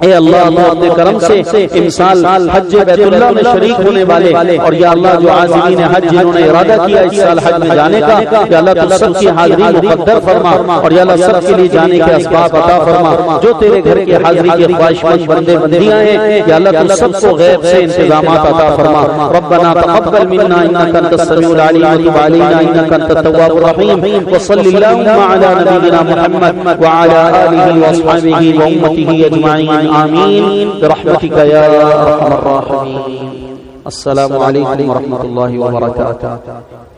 اے اللہ تو اپنے کرم سے امسال حج بیت اللہ میں شریک ہونے والے اور یا اللہ جو عازمین حج جنہوں نے ارادہ کیا اس سال حج میں جانے کا، یا اللہ تو سب کی حاضری مقدر فرما، اور یا اللہ سب کے لیے جانے کے اسباب عطا فرما۔ جو تیرے گھر کے حاضری کے خواہش مند بندے بندیاں ہیں یا اللہ تو سب کو غیب سے انتظامات عطا فرما۔ ربنا تقبل منا انك انت السميع العليم وتب علينا انك انت التواب الرحيم، وصل اللهم على نبينا محمد وعلى اله واصحابه وامته اجمعين، آمين برحمتك يا ارحم الراحمين۔ السلام علیکم ورحمۃ اللہ وبرکاتہ۔